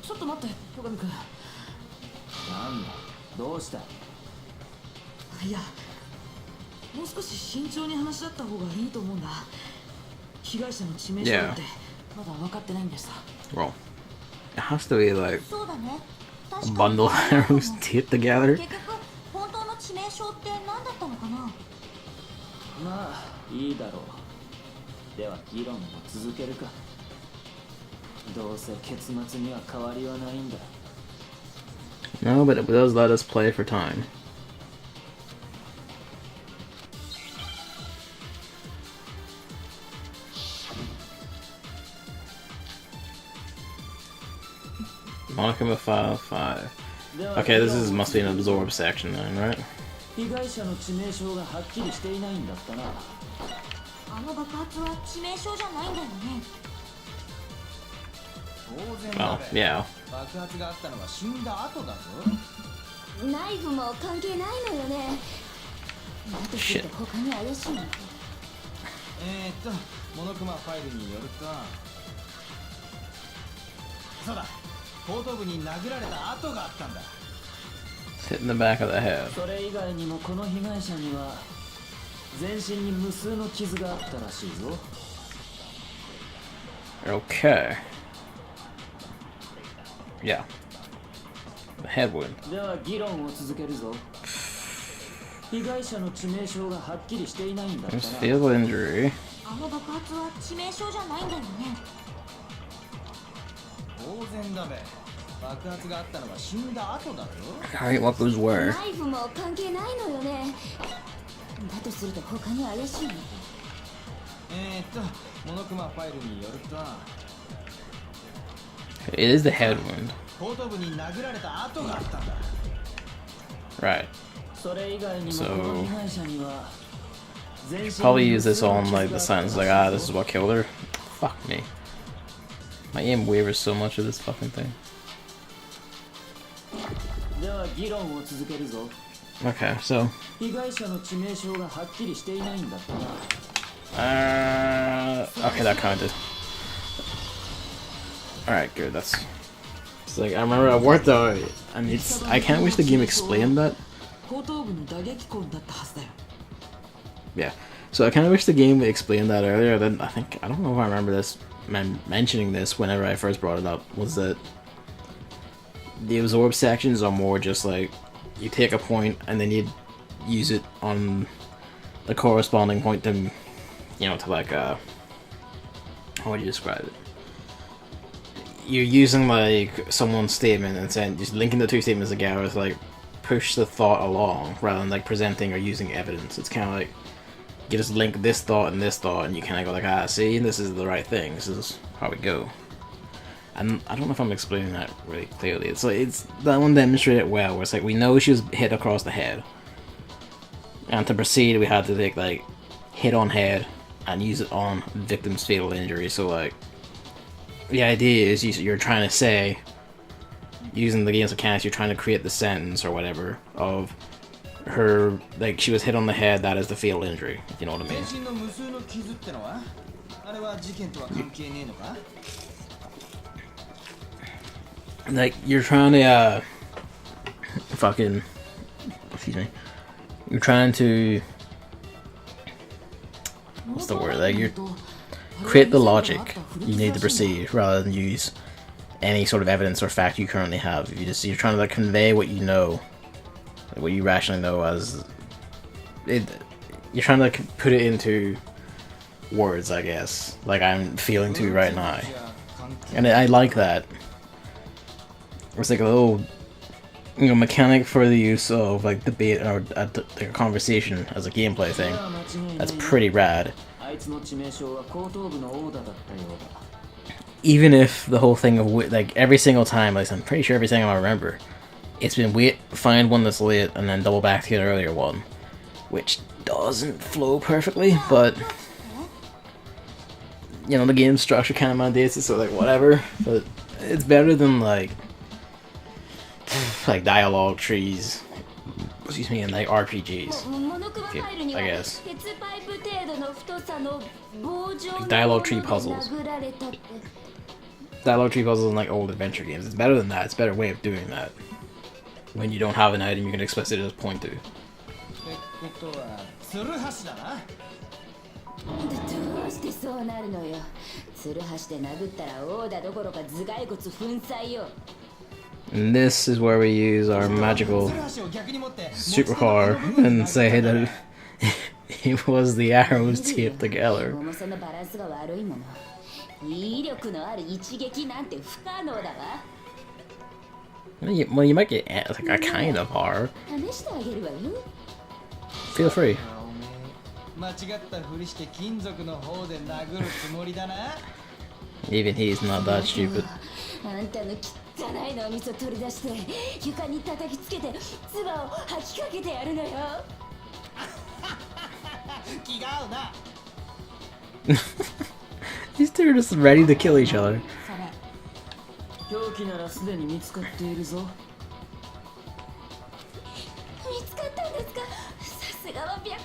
ちょっと待って戸上君。なんだどうした？いや、もう少し慎重に話し合った方がいいと思うんだ。被害者の致命傷ってまだ分かってないんですさ。 Well, it has to be like そうだね。 a bundle of arrows taped together. 結局本当の致命傷って何だったのかな。まあいいだろう。では議論を続けるか。どうせ結末には変わりはないんだ。 No, but it does let us play for time. Monokuma File 5. Okay, must be an absorb section then, right? 被害者の致命傷がはっきりしていないんだったな。あの爆発は致命傷じゃないんだよね。当然 Well, だべ。 yeah. 爆発があったのは死んだ後だぞ。ナイフも関係ないのよね。だとすると他に怪しいの。モノクマファイルによると、そうだ、後頭部に殴られた跡があったんだ。 Hit in the back of the head. それ以外にもこの被害者には全身に無数の傷があったらしいぞ。 Okay. Yeah. The head wound. では議論を続けるぞ。被害者の致命傷がはっきりしていないんだったら There's field injury. あの爆発は致命傷じゃないんだよね。当然だべ。爆発があったのは死んだ後だぞ。 Alright, what goes where? ナイフも関係ないのよね。だとすると他に怪しいの。モノクマファイルによると、 It is the head wound. 後頭部に殴られた跡があったんだ。 Right. それ以外にもこの被害者には Probably use this on like the sentence like, ah, this is what killed her. Fuck me. My aim wavers so much of this fucking thing. では議論を続けるぞ。 Okay, so 被害者の致命傷がはっきりしていないんだったな。okay, that counted. Alright, good, that's it's like I remember I worked out and it's I can't wish the game explained that. 後頭部に打撃痕だったはずだよ。 Yeah. So I kinda wish the game explained that earlier. Then I don't know if I remember this mentioning this whenever I first brought it up, was that the absorb sections are more just like you take a point and then you use it on the corresponding point to, you know, to like how would you describe it? You're using like someone's statement and saying just linking the two statements together to like push the thought along rather than like presenting or using evidence. It's kind of like you just link this thought and you kind of go like, ah, see, this is the right thing. This is how we go. And I don't know if I'm explaining that really clearly. It's like that one demonstrated well, where it's like we know she was hit across the head, and to proceed we had to take like hit on head and use it on victim's fatal injury. So like the idea is you're trying to say, using the game's mechanics, you're trying to create the sentence or whatever of her, like she was hit on the head, that is the fatal injury, if you know what I mean. 全身の無数の傷ってのはあれは事件とは関係ねえのか Like you're trying to fucking excuse me, you're trying to, what's the word, like you create the logic you need to proceed rather than use any sort of evidence or fact you currently have. You're trying to like convey what you know, like, what you rationally know as it. You're trying to like put it into words, I guess, like I'm feeling to right now, and I like that. It's like a little, you know, mechanic for the use of like debate or like a conversation as a gameplay thing. That's pretty rad. Even if the whole thing of like every single time, like I'm pretty sure every single time I remember, it's been wait, find one that's late, and then double back to the earlier one, which doesn't flow perfectly, but you know the game structure kind of mandates it, so like whatever. But it's better than like dialogue trees, excuse me, and like RPGs, I guess. Like dialogue tree puzzles. Dialogue tree puzzles in like old adventure games. It's better than that. It's a better way of doing that. When you don't have an item you can explicitly just point to. ツルハシだな どうしてそうなるのよ。ツルハシで殴ったら王だどころか頭蓋骨粉砕よ。 And this is where we use our magical superpower and say that it was the arrows taped together. 重さのバランスが悪いもの。威力のある一撃なんて不可能だわ。 Well, you might get like a kind of horror. 試してあげるわよ。 Feel free. 間違ったふりして金属の方で殴るつもりだな Even he's not that stupid. あんたの汚い脳みそ取り出して床に叩きつけて唾を吐きかけてやるのよ。気が合うな These two are just ready to kill each other. 凶器ならすでに見つかっているぞ。見つかったんですか。さすがは白夜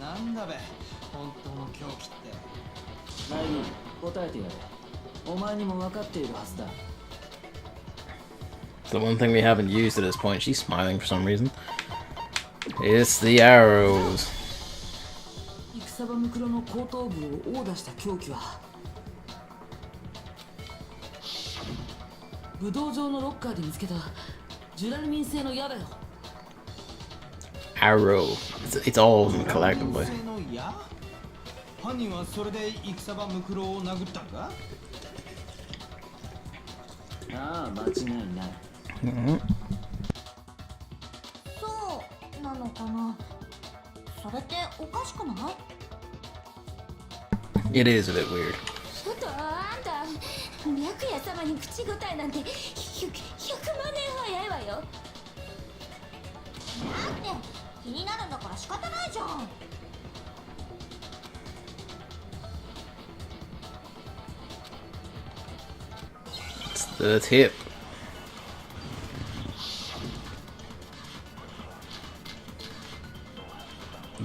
様。なんだべ本当の凶器ってナイミ答えてやれ。お前にも分かっているはずだ。 The one thing we haven't used at this point, she's smiling for some reason. It's the arrows. 戦場ムクロの後頭部を殴打した凶器は武道場のロッカーで見つけたジュラルミン製の矢だよ。 Arrow. It's all of them collectively. 犯人はそれで戦場ムクロを殴ったんかああ、間違いない。そうなのかな。それっておかしくない？ It is a bit weird. ちょっとあんた、白夜様に口答えなんて100万年早いわよ。なんで気になるんだから仕方ないじゃん。The tip.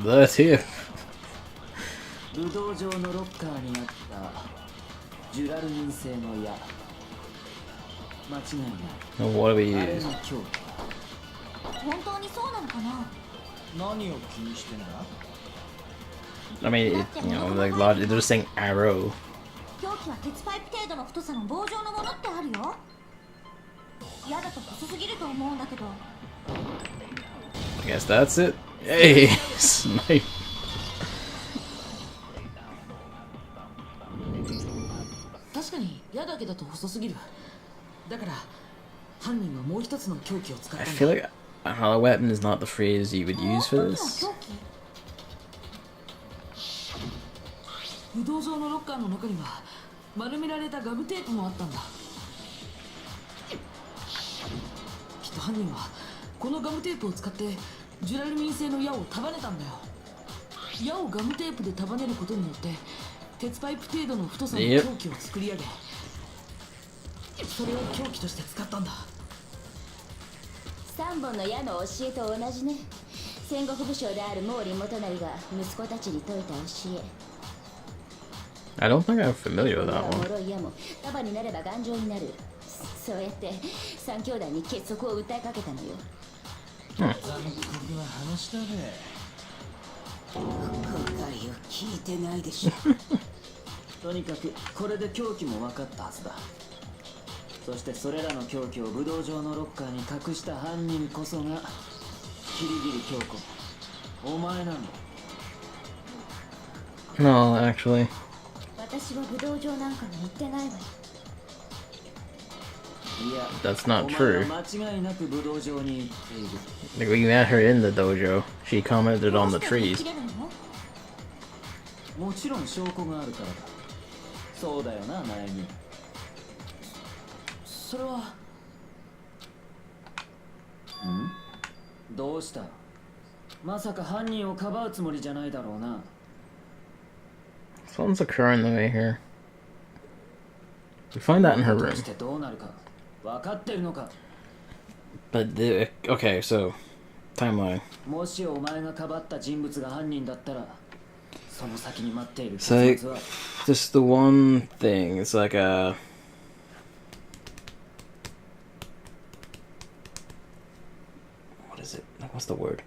The tip. 武道場のロッカーにあったジュラルミン製の矢。間違いない。 What do we あれ use? が凶器。本当にそうなのかな。何を気にしてんだ？ I mean, like a lot. They're just saying arrow. 凶器は鉄パイプ程度の太さの棒状のものってあるよ。矢だと細すぎると思うんだけど。 I guess that's it. Hey, snipe. 確かに矢だけだと細すぎる。だから犯人はもう一つの凶器を使っ I たん feel だ。 like a hollow weapon is not the phrase you would use for もう一 this. つの凶器。武道場のロッカーの中には丸められたガムテープもあったんだ。きっと犯人はこのガムテープを使ってジュラルミン製の矢を束ねたんだよ。矢をガムテープで束ねることによって鉄パイプ程度の太さの凶器を作り上げ、それを凶器として使ったんだ。3本の矢の教えと同じね。戦国武将である毛利元就が息子たちに説いた教え。 I don't think I'm familiar with that one. 脆い矢も束になれば頑丈になる。そうやって3兄弟に結束を訴えかけたのよ。残酷な話だべ。今回を聞いてないでしょ。とにかくこれで凶器も分かったはずだ。そしてそれらの凶器を武道場のロッカーに隠した犯人こそがキリギリ京子、お前なんだ。 No, actually. 私は武道場なんかに行ってないわよ。いや、 That's not お前 true. は間違いなく武道場に行っている。 Like, we met her in the dojo. She commented on the どうして言い trees. 切れるの？もちろん証拠があるからだ。そうだよな、ナエミ。それはん？どうした？まさか犯人をかばうつもりじゃないだろうな。 Something's occurring the way here. We find that in her どう room. してどうなるか分かってるのか。 But okay, so timeline. もしお前がかばった人物が犯人だったら、その先に待っている So 結末は。 just the one thing. It's like a. What is it? Like, what's the word?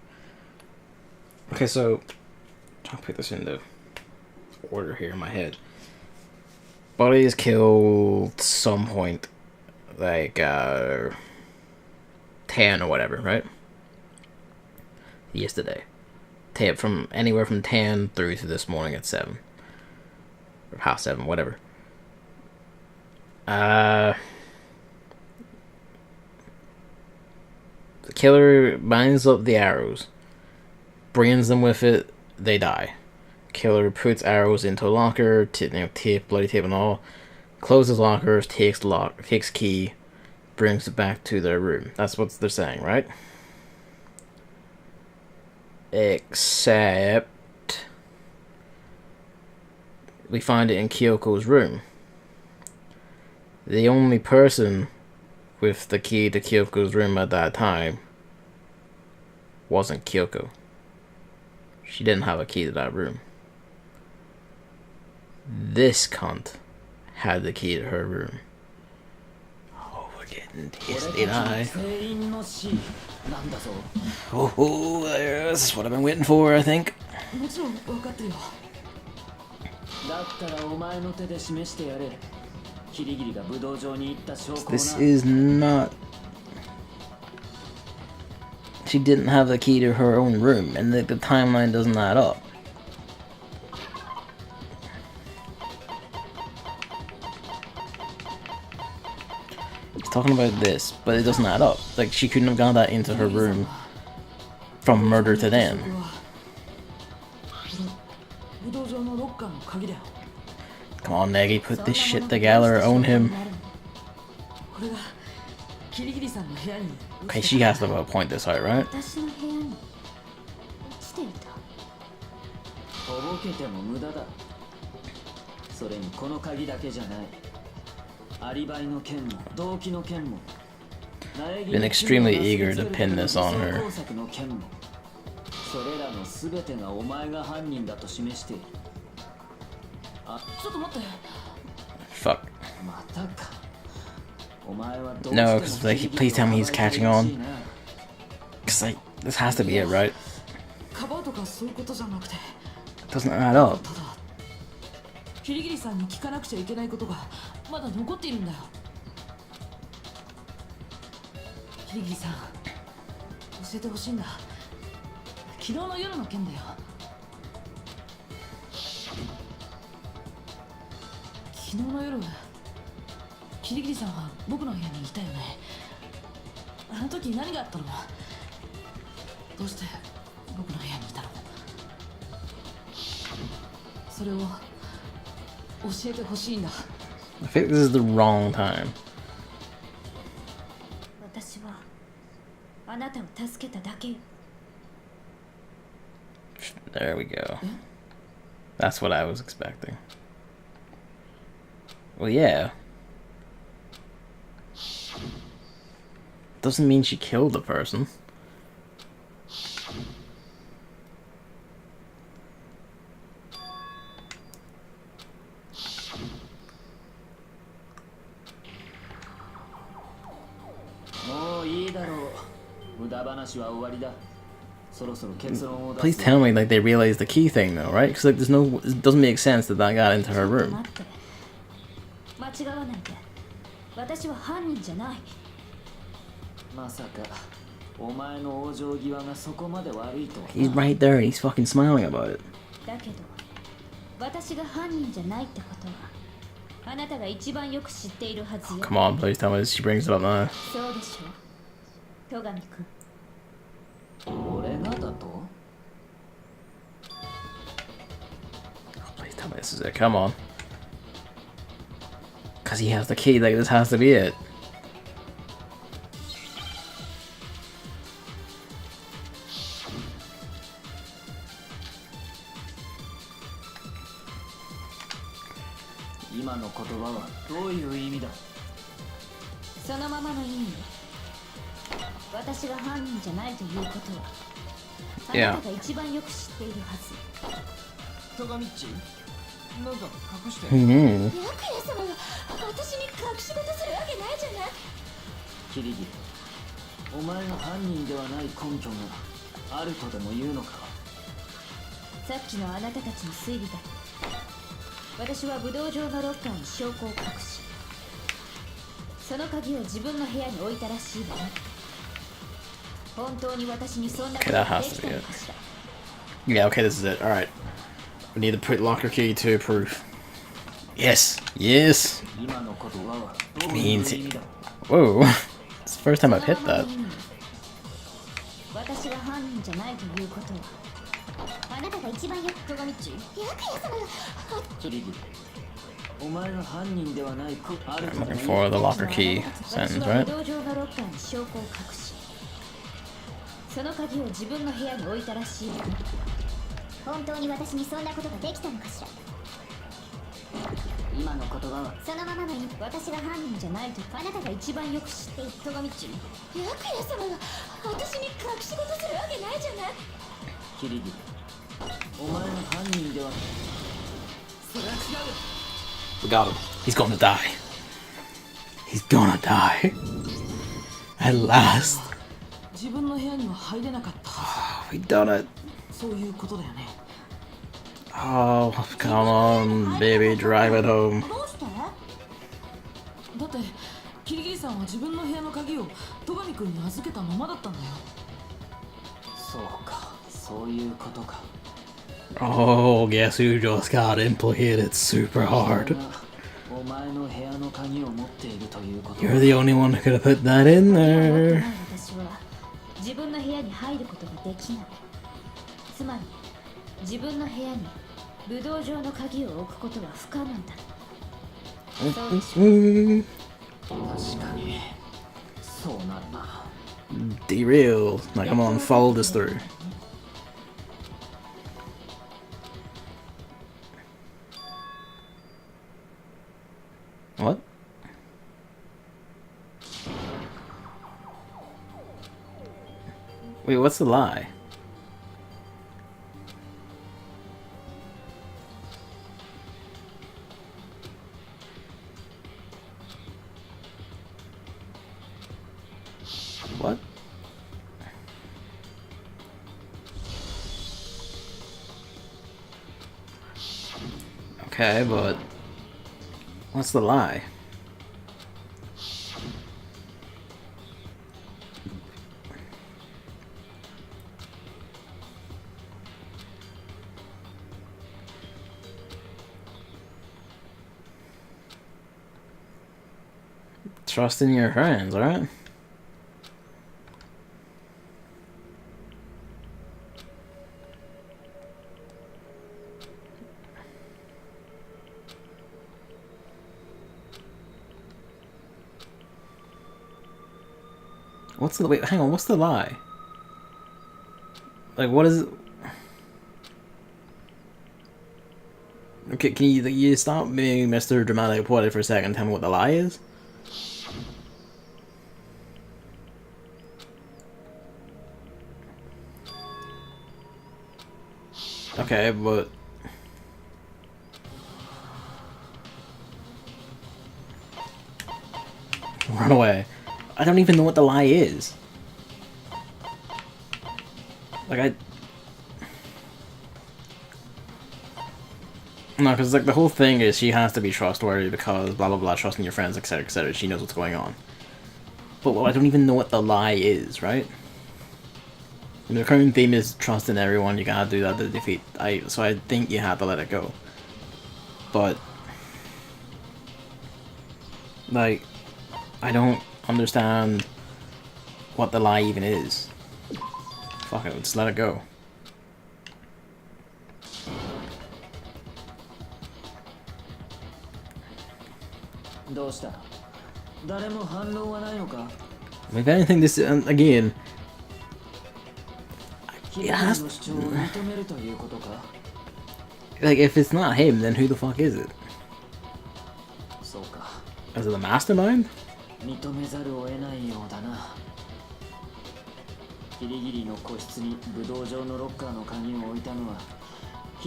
Okay, so trying to put this into order here in my head. Body is killed some point, like 10 or whatever, right? Yesterday. From anywhere from 10 through to this morning at 7. Or half 7, whatever. The killer binds up the arrows, brings them with it, they die. Killer puts arrows into a locker, tape, bloody tape and all, closes lockers, takes key, brings it back to their room. That's what they're saying, right? Except we find it in Kyoko's room. The only person with the key to Kyoko's room at that time wasn't Kyoko. She didn't have a key to that room. This cunt had the key to her room. Oh, we're getting tasty now. 全員の死なんだぞ。 Oh, this is what I've been waiting for, I think. もちろん分かってるよ。だったらお前の手で示してやれ。キリギリが武道場に行った証拠をな。 This is not... She didn't have the key to her own room, and the timeline doesn't add up. He's talking about this, but it doesn't add up. Like, she couldn't have got that into her room from murder to then. 武道場のロッカーの鍵だよ。 Come on, Negi, put this shit together, own him. これがキリギリさんの部屋に Okay, she has to point this out, right? 私の部屋に落ちていた。とぼけても無駄だ。それにこの鍵だけじゃない。アリバイの件も動機の件も。 Been extremely eager to pin this on her. それらのすべてがお前が犯人だと示している。ちょっと待って。 Fuck. またか。お前はどう No, because like, please tell me he's catching on. Cause like, this has to be it, right? かばうとかそういうことじゃなくて。 It doesn't add up. ただキリギリさんに聞かなくちゃいけないことがまだ残っているんだよ。キリギリさん、教えてほしいんだ。昨日の夜の件だよ。昨日の夜、キリギリさんは僕の部屋にいたよね。あの時何があったの？どうして僕の部屋にいたの？それを教えてほしいんだ。I think this is the wrong time. 私はあなたを助けただけよ。 There we go. That's what I was expecting. Well, yeah. Doesn't mean she killed the person. Please tell me like they realized the key thing though, right? Because like there's no, it doesn't make sense that that got into her room. 間違わないで。私は犯人じゃない。まさかお前の往生際がそこまで悪いとは。 He's right there and he's fucking smiling about it. だけど私が犯人じゃないってことはあなたが一番よく知っているはずよ。 Come on, please tell me she brings it up now. そうでしょ。戸上君。俺がだと？ Please tell me this is it. Come on. Because he has the key, like this has to be it. 今の言葉はどういう意味だ？そのままの意味よ。私が犯人じゃないということはあなたが一番よく知っているはず。戸上っちなんか隠して。白夜様が私に隠し事するわけないじゃない。キリギリ、お前が犯人ではない根拠があるとでも言うのか？さっきのあなたたちの推理だ。私は武道場のロッカーに証拠を隠し、その鍵を自分の部屋に置いたらしいわね。本当に私にそんなことができたのかしら。 Yeah, okay, this is it. Alright. We need to put locker key to proof. Yes! Yes! 今の言葉はどういう Means 意味だ？ Whoa. It's the first time I've hit that. 私が犯人じゃないということはあなたが一番よく戸上っち白夜様がキリギリ、お前が犯人ではないくあると I'm でも looking 言う for the locker key 私 sentence, は right? 武道場のロッカーに証拠を隠し、その鍵を自分の部屋に置いたらしいわね。本当に私にそんなことができたのかしら。今の言葉はそのままの意味。私が犯人じゃないとあなたが一番よく知っている戸上っち白夜様が私に隠し事するわけないじゃない。キリギリ、お前が犯人ではない。それは違う。 We got him. He's gonna die. He's gonna die. At last. 自分の部屋には入れなかった。 We done it. そういうことだよね。 Oh, come on, baby. Drive it home. どうして？だってキリギリさんは自分の部屋の鍵を戸上君に預けたままだったんだよ。そうか、そういうことか。 Oh, guess who just got implicated super hard? お前の部屋の鍵を持っているということ。 You're the only one who could have put that in there. 私は自分の部屋に入ることができない。つまり自分の部屋に武道場の鍵を置くことは不可能だ。Derail. Like, come on, follow this through. What? Wait, what's the lie? What? Okay, but what's the lie? Trust in your friends, alright? What's the wait? Hang on. What's the lie? Like, what is it? Okay, can you stop being Mr. Dramatic Poetic for a second and tell me what the lie is? Okay, but run away. I don't even know what the lie is. Like, no, because like the whole thing is she has to be trustworthy because blah blah blah, trusting your friends, etc., etc. She knows what's going on. But well, I don't even know what the lie is, right? And the current theme is trusting everyone. You gotta do that to defeat. So I think you have to let it go. But like, I don't understand what the lie even is. Fuck it, let's let it go. If anything, this again, it has. Like, if it's not him, then who the fuck is it? Is it the mastermind?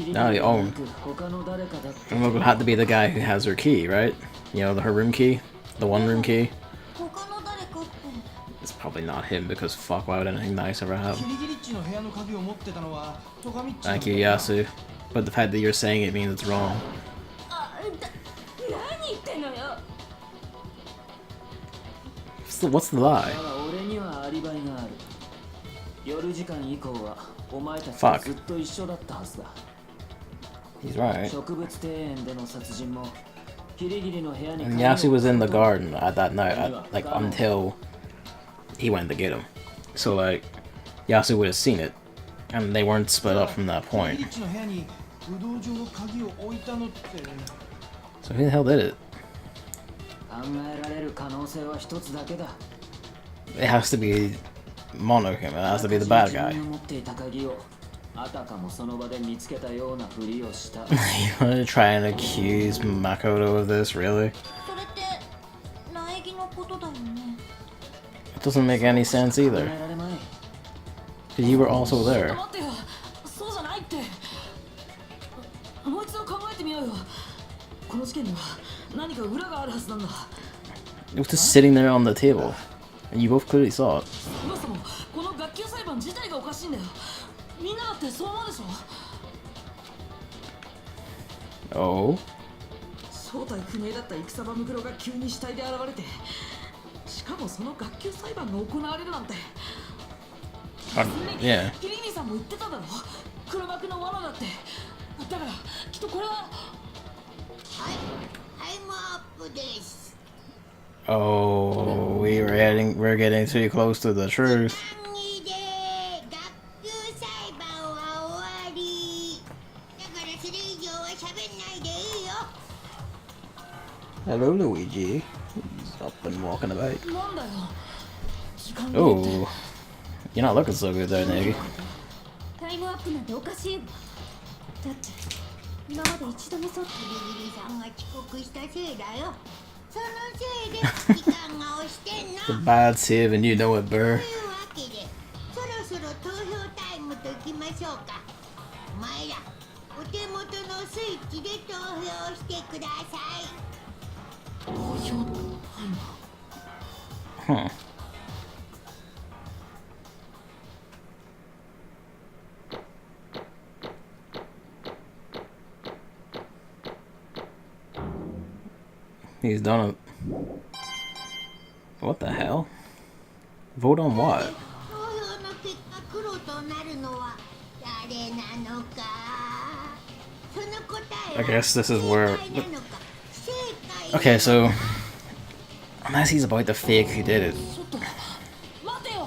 Now they own. And it would have to be the guy who has her key, right? You know, her room key? The one room key? It's probably not him because fuck, why would anything nice ever have? Thank you, Yasu. But the fact that you're saying it means it's wrong. What's the lie? Fuck. He's right. And Yasu was in the garden at that night, like until he went to get him. So like, Yasu would have seen it, and they weren't split up from that point. So who the hell did it? It has to be Monochem. It has to be the bad guy. You want to try and accuse Makoto of this, really? It doesn't make any sense either. You were also there. It was just sitting there on the table, and you both clearly saw it. Oh? Yeah. Oh, we're getting too close to the truth. Hello, Luigi. He's up and walking about. なんだよ時間切れって Oh, you're not looking so good there, Niggy. タイムアップなんておかしい。だって今まで一度もそっギリギリさんが遅刻したせいだよ。そのせいで時間が押してんの。 It's a bad save and you know it, とい Burr. うわけでそろそろ投票タイムといきましょうか。お前らお手元のスイッチで投票してください。投票タイム Huh. He's done it. What the hell? Vote on what? 投票の結果黒となるのは誰なのか。その答え I は guess this is where. 正解なのか不正解 Okay, so unless he's about to fake who did it, ちょっと待てよど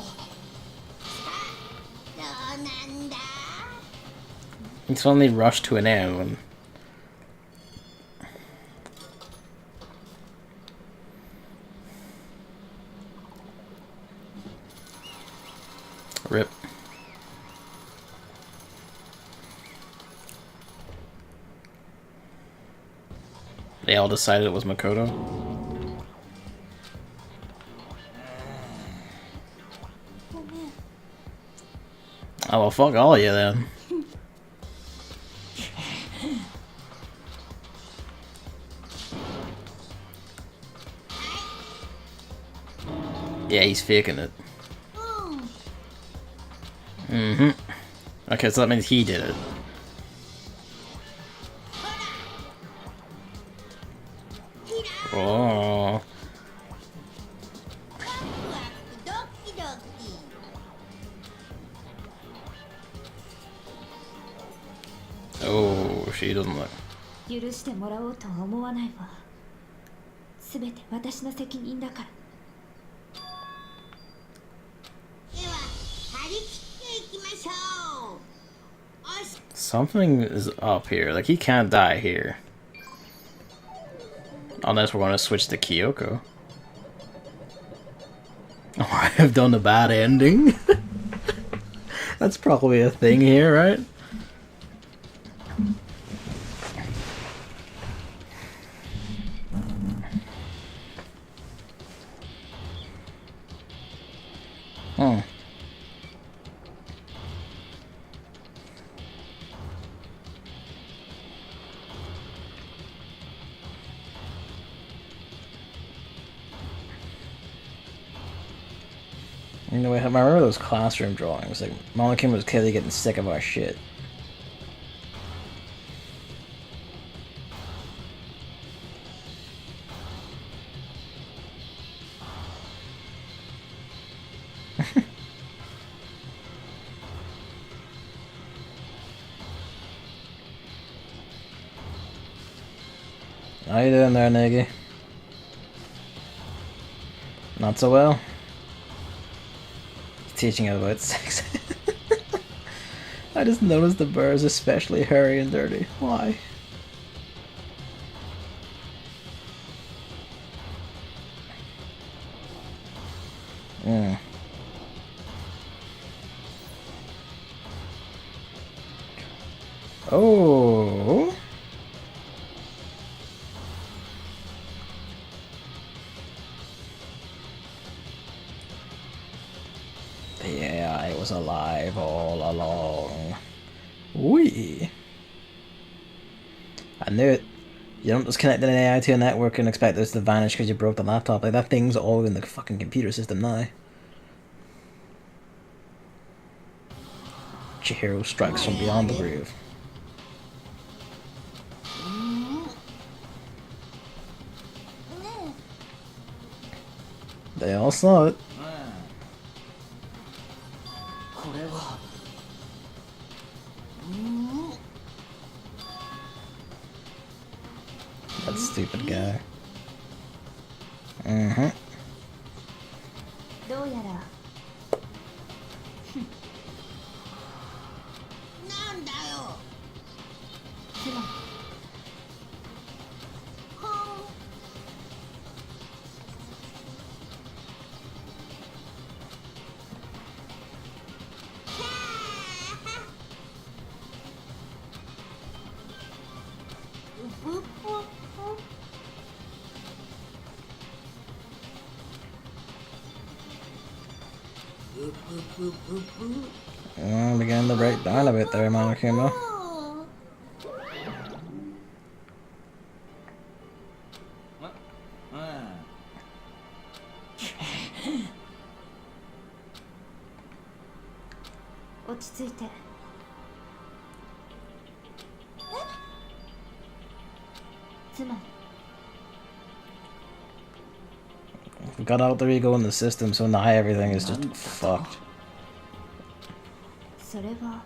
うなんだ。 he suddenly rushed to an end when. Rip. They all decided it was Makoto. Oh well, fuck all of you then. Yeah, he's faking it. うん Mm-hmm. Okay, so that means he did it. キラ Oh. ワクワクドキドキ Oh, she doesn't look. 許してもらおうとは思わないわ。すべて私の責任だから。では張り切っていきましょう。おし Something is up here. Like, he can't die here. Unless we're going to switch to Kyoko. Oh, I have done a bad ending. That's probably a thing here, right? Hmm. You know, I remember those classroom drawings. Like, Mama Kim was clearly getting sick of our shit. How you doing there, Niggy? Not so well? Teaching us about sex. I just noticed the birds especially hairy and dirty. Why? Mm. Oh. Yeah, it was alive all along. Wee. I knew it. You don't just connect an AI to a network and expect this to vanish because you broke the laptop. Like, that thing's all in the fucking computer system now. Chihiro strikes from beyond the grave. They all saw it. これは That stupid guy. Mm-hmm. どうやらなんだよ。ほん Began to break down a bit there, Monokuma. 落ち着いて。つまり Got alter ego in the system, so now everything is just fucked. それは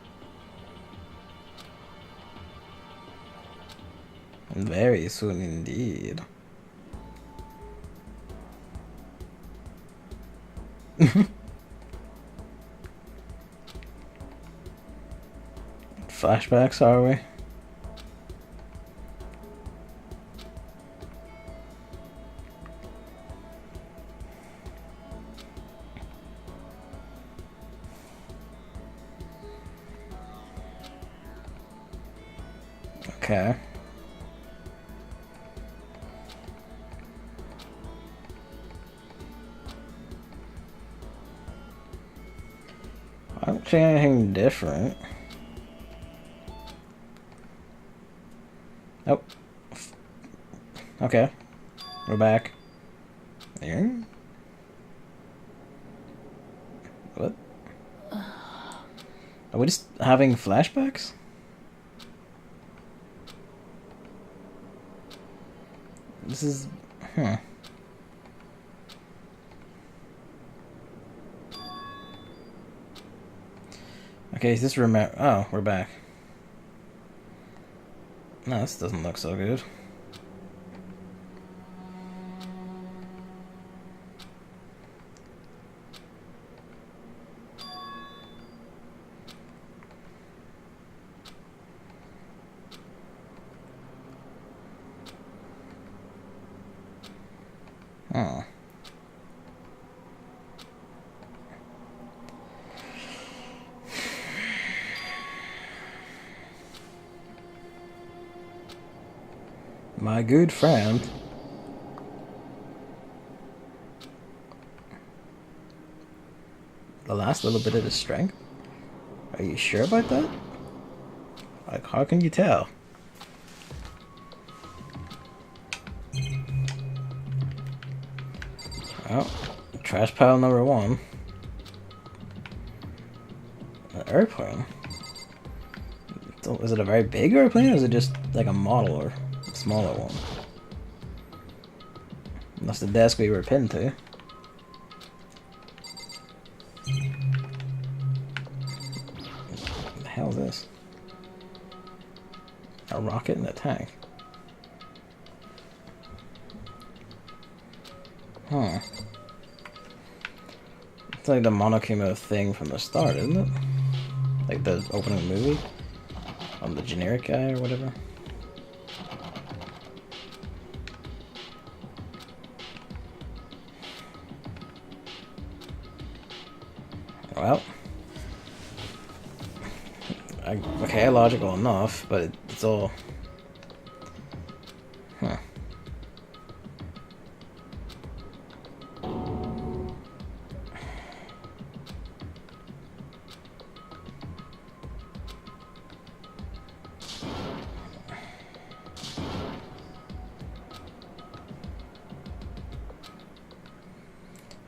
Very soon indeed. Flashbacks, are we? Okay. I don't see anything different. Nope. Okay. We're back. There? What? Are we just having flashbacks? This is... Huh. Okay, is this remember? Oh, we're back. No, this doesn't look so good. Oh. My good friend. The last little bit of his strength? Are you sure about that? Like, how can you tell? Oh, trash pile number 1. An airplane? So, is it a very big airplane or is it just like a model or a smaller one? That's the desk we were pinned to. What the hell is this? A rocket and a tank. Huh. It's like the Monokuma thing from the start, isn't it? Like the opening movie? On the generic guy or whatever. Well. Okay, logical enough, but it's all... Huh.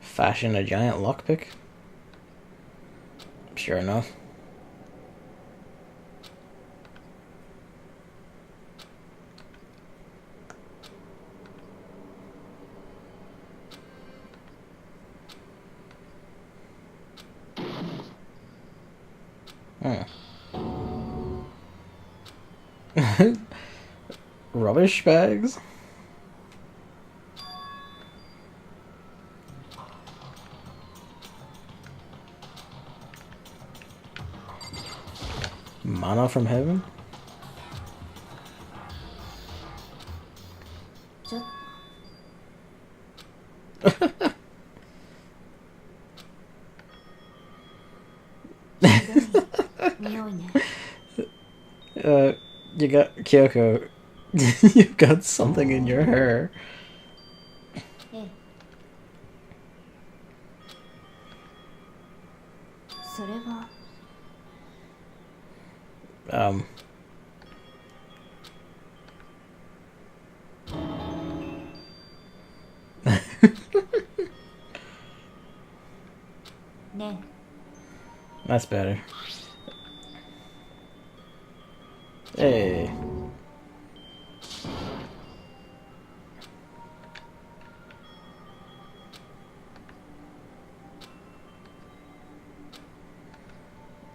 Fashion a giant lockpick? Sure enough. Rubbish bags? Mana from heaven? ちょっ 匂いね。 You got Kyoko. You've got something in your hair. ええ。それは ね That's better. Hey.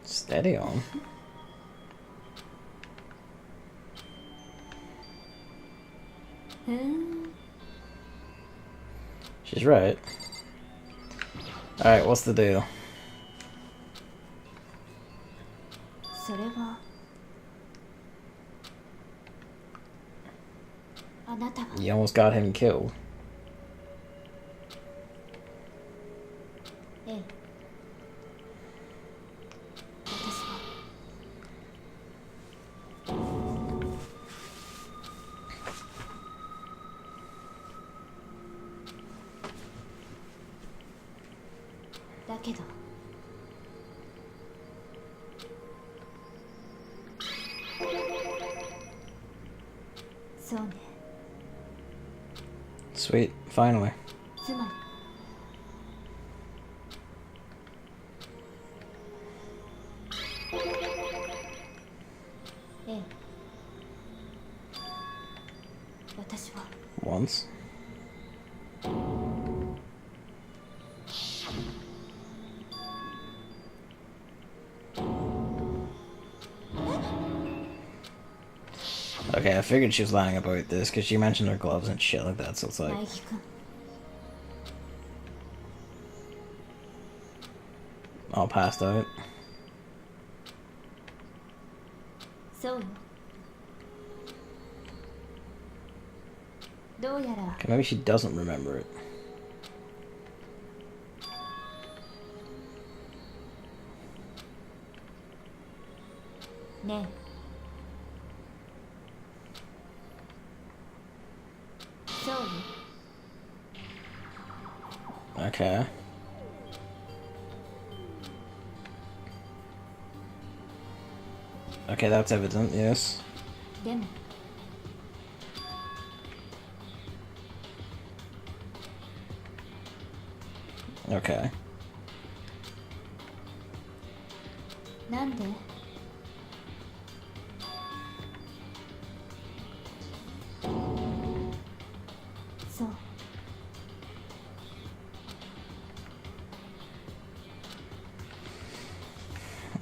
Steady on. She's right. Alright, what's the deal? それはあなたが You almost got him killed. ええ私はだけどそうね Sweet, finally. つまりええ私は Once. Okay, I figured she was lying about this because she mentioned her gloves and shit like that, so it's like, 苗木君 all passed out. そうよどうやら Okay, maybe she doesn't remember it. ねえそうよ Okay. Okay, that's evident, yes. でも Okay. なんでそう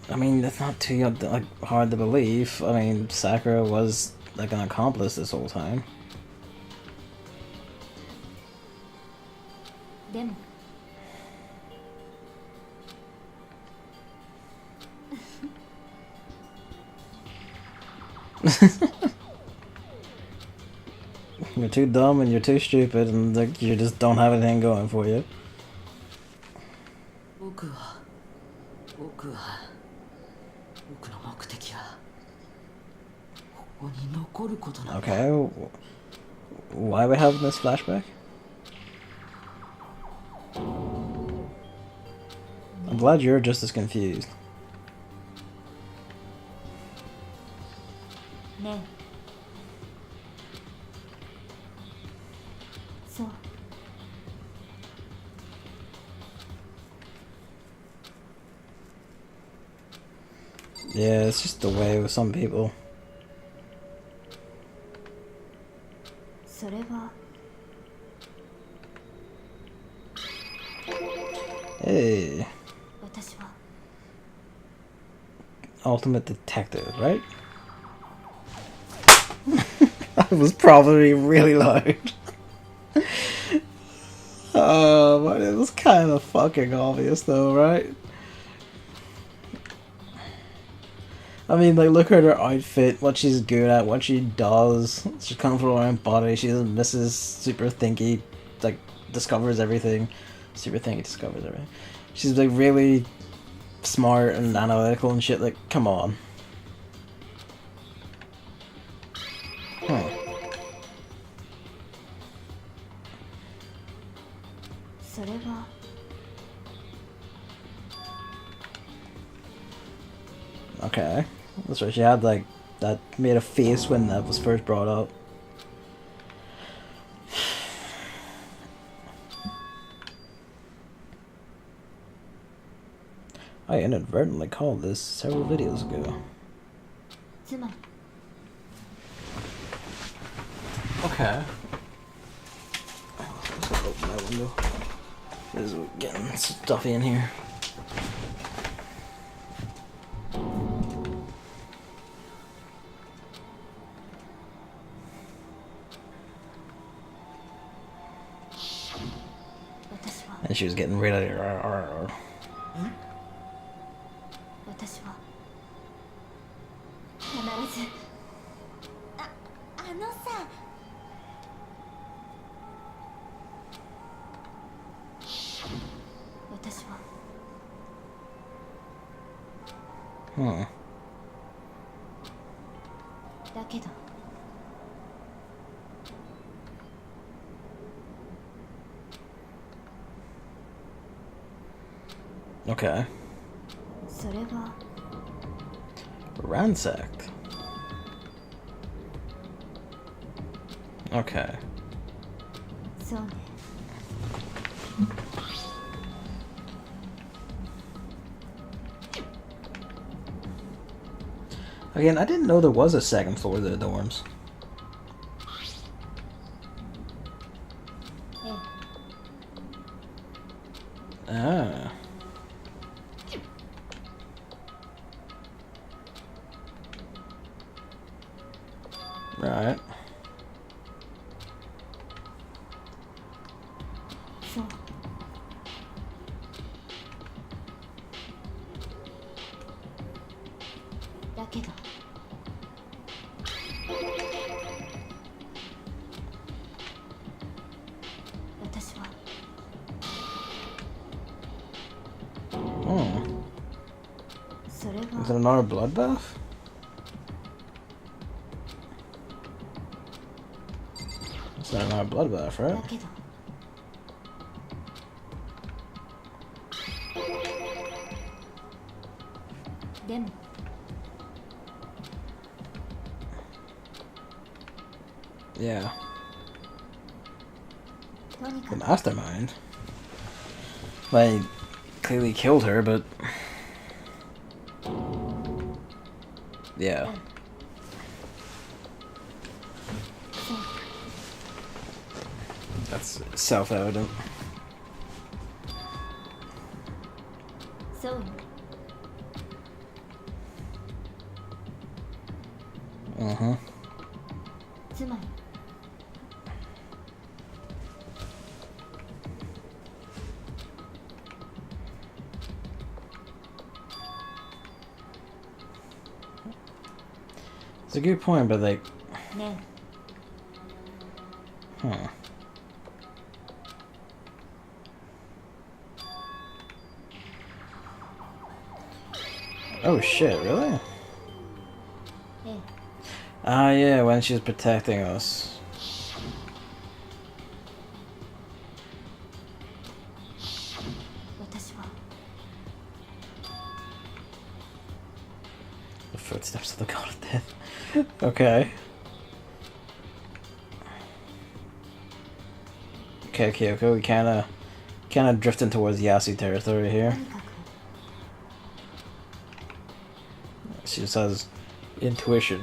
I mean, that's not too like hard to believe. I mean, Sakura was like an accomplice this whole time. でも You're too dumb and you're too stupid and like you just don't have anything going for you. 僕の目的はここに残ることなんだ。 Okay. Why are we having this flashback? I'm glad you're just as confused. ねえそう Yeah, it's just the way with some people. それは Hey, 私は ultimate detective, right? That was probably really loud. Oh, but it was kind of fucking obvious though, right? I mean, like, look at her outfit, what she's good at, what she does. She's comfortable in her own body. She's Mrs. Super Thinky, like, discovers everything. Super Thinky discovers everything. She's, like, really smart and analytical and shit. Like, come on. Huh. それは Okay. That's right. She had like that made a face when that was first brought up. I inadvertently called this several videos ago. つまり Okay. Let's open my window. This is getting stuffy in here. And she was getting rid of her. 私は必ずあのさ私は Hmm. だけど Okay. それは Ransacked. Okay. そうね Again, I didn't know there was a second floor to the dorms. ええ Ah. Right. そうだけど 私は Oh. それ Is it は another bloodbath? It's not another bloodbath, だ right? けど でも Yeah. とにか The く mastermind. Like, clearly killed her, but... Yeah. そう That's self-evident. そうよ Uh-huh. つまり It's a good point, but like... ね Huh. Oh shit, really? ええ Ah, yeah, when she's protecting us. 私は The footsteps of the god of death. Okay. Okay. We kinda drifting towards Yasu territory と here. にかく She just has intuition.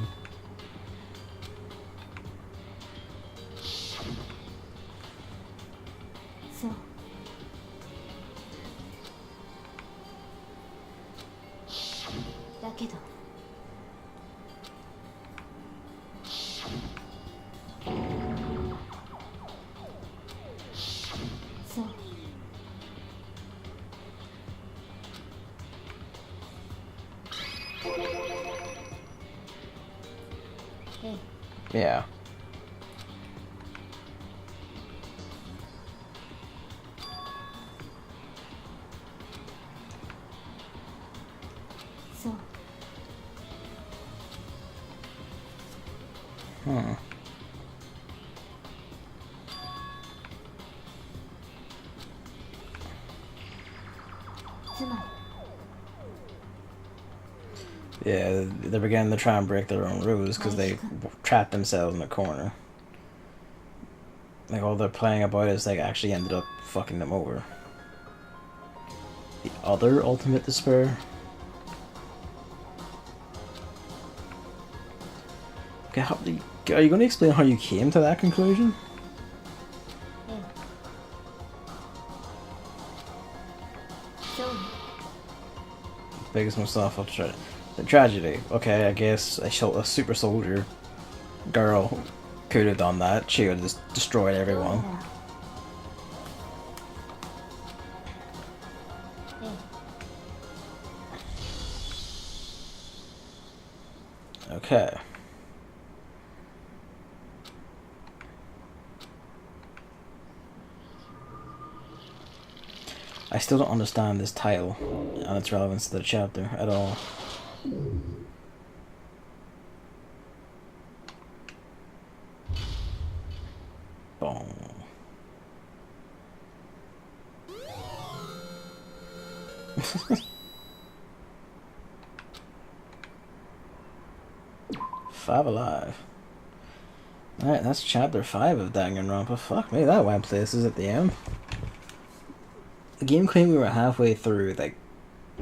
そうだけど そう ええ Yeah. そう Huh. つまり Yeah, they began to try and break their own rules because they trapped themselves in a corner. Like all they're playing about is like actually ended up fucking them over. The other ultimate despair. Okay, are you going to explain how you came to that conclusion? Biggest myself up to the tragedy. Okay, I guess a super soldier girl could have done that. She would have just destroyed everyone. Okay. I still don't understand this title and its relevance to the chapter at all. Boom. Five alive. Alright, that's chapter 5 of Danganronpa. Fuck me, that went places at the end. The game claimed we were halfway through, like,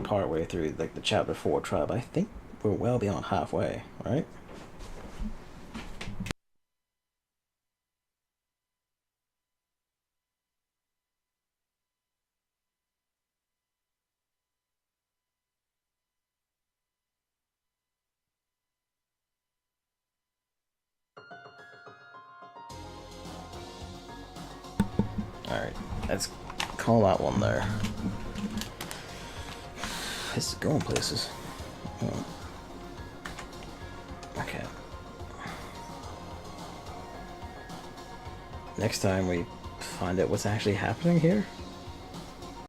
partway through, like, the chapter 4 trial, but I think we're well beyond halfway, right? Alright, let's call that one there. This is going places. Oh. Okay. Next time we find out what's actually happening here.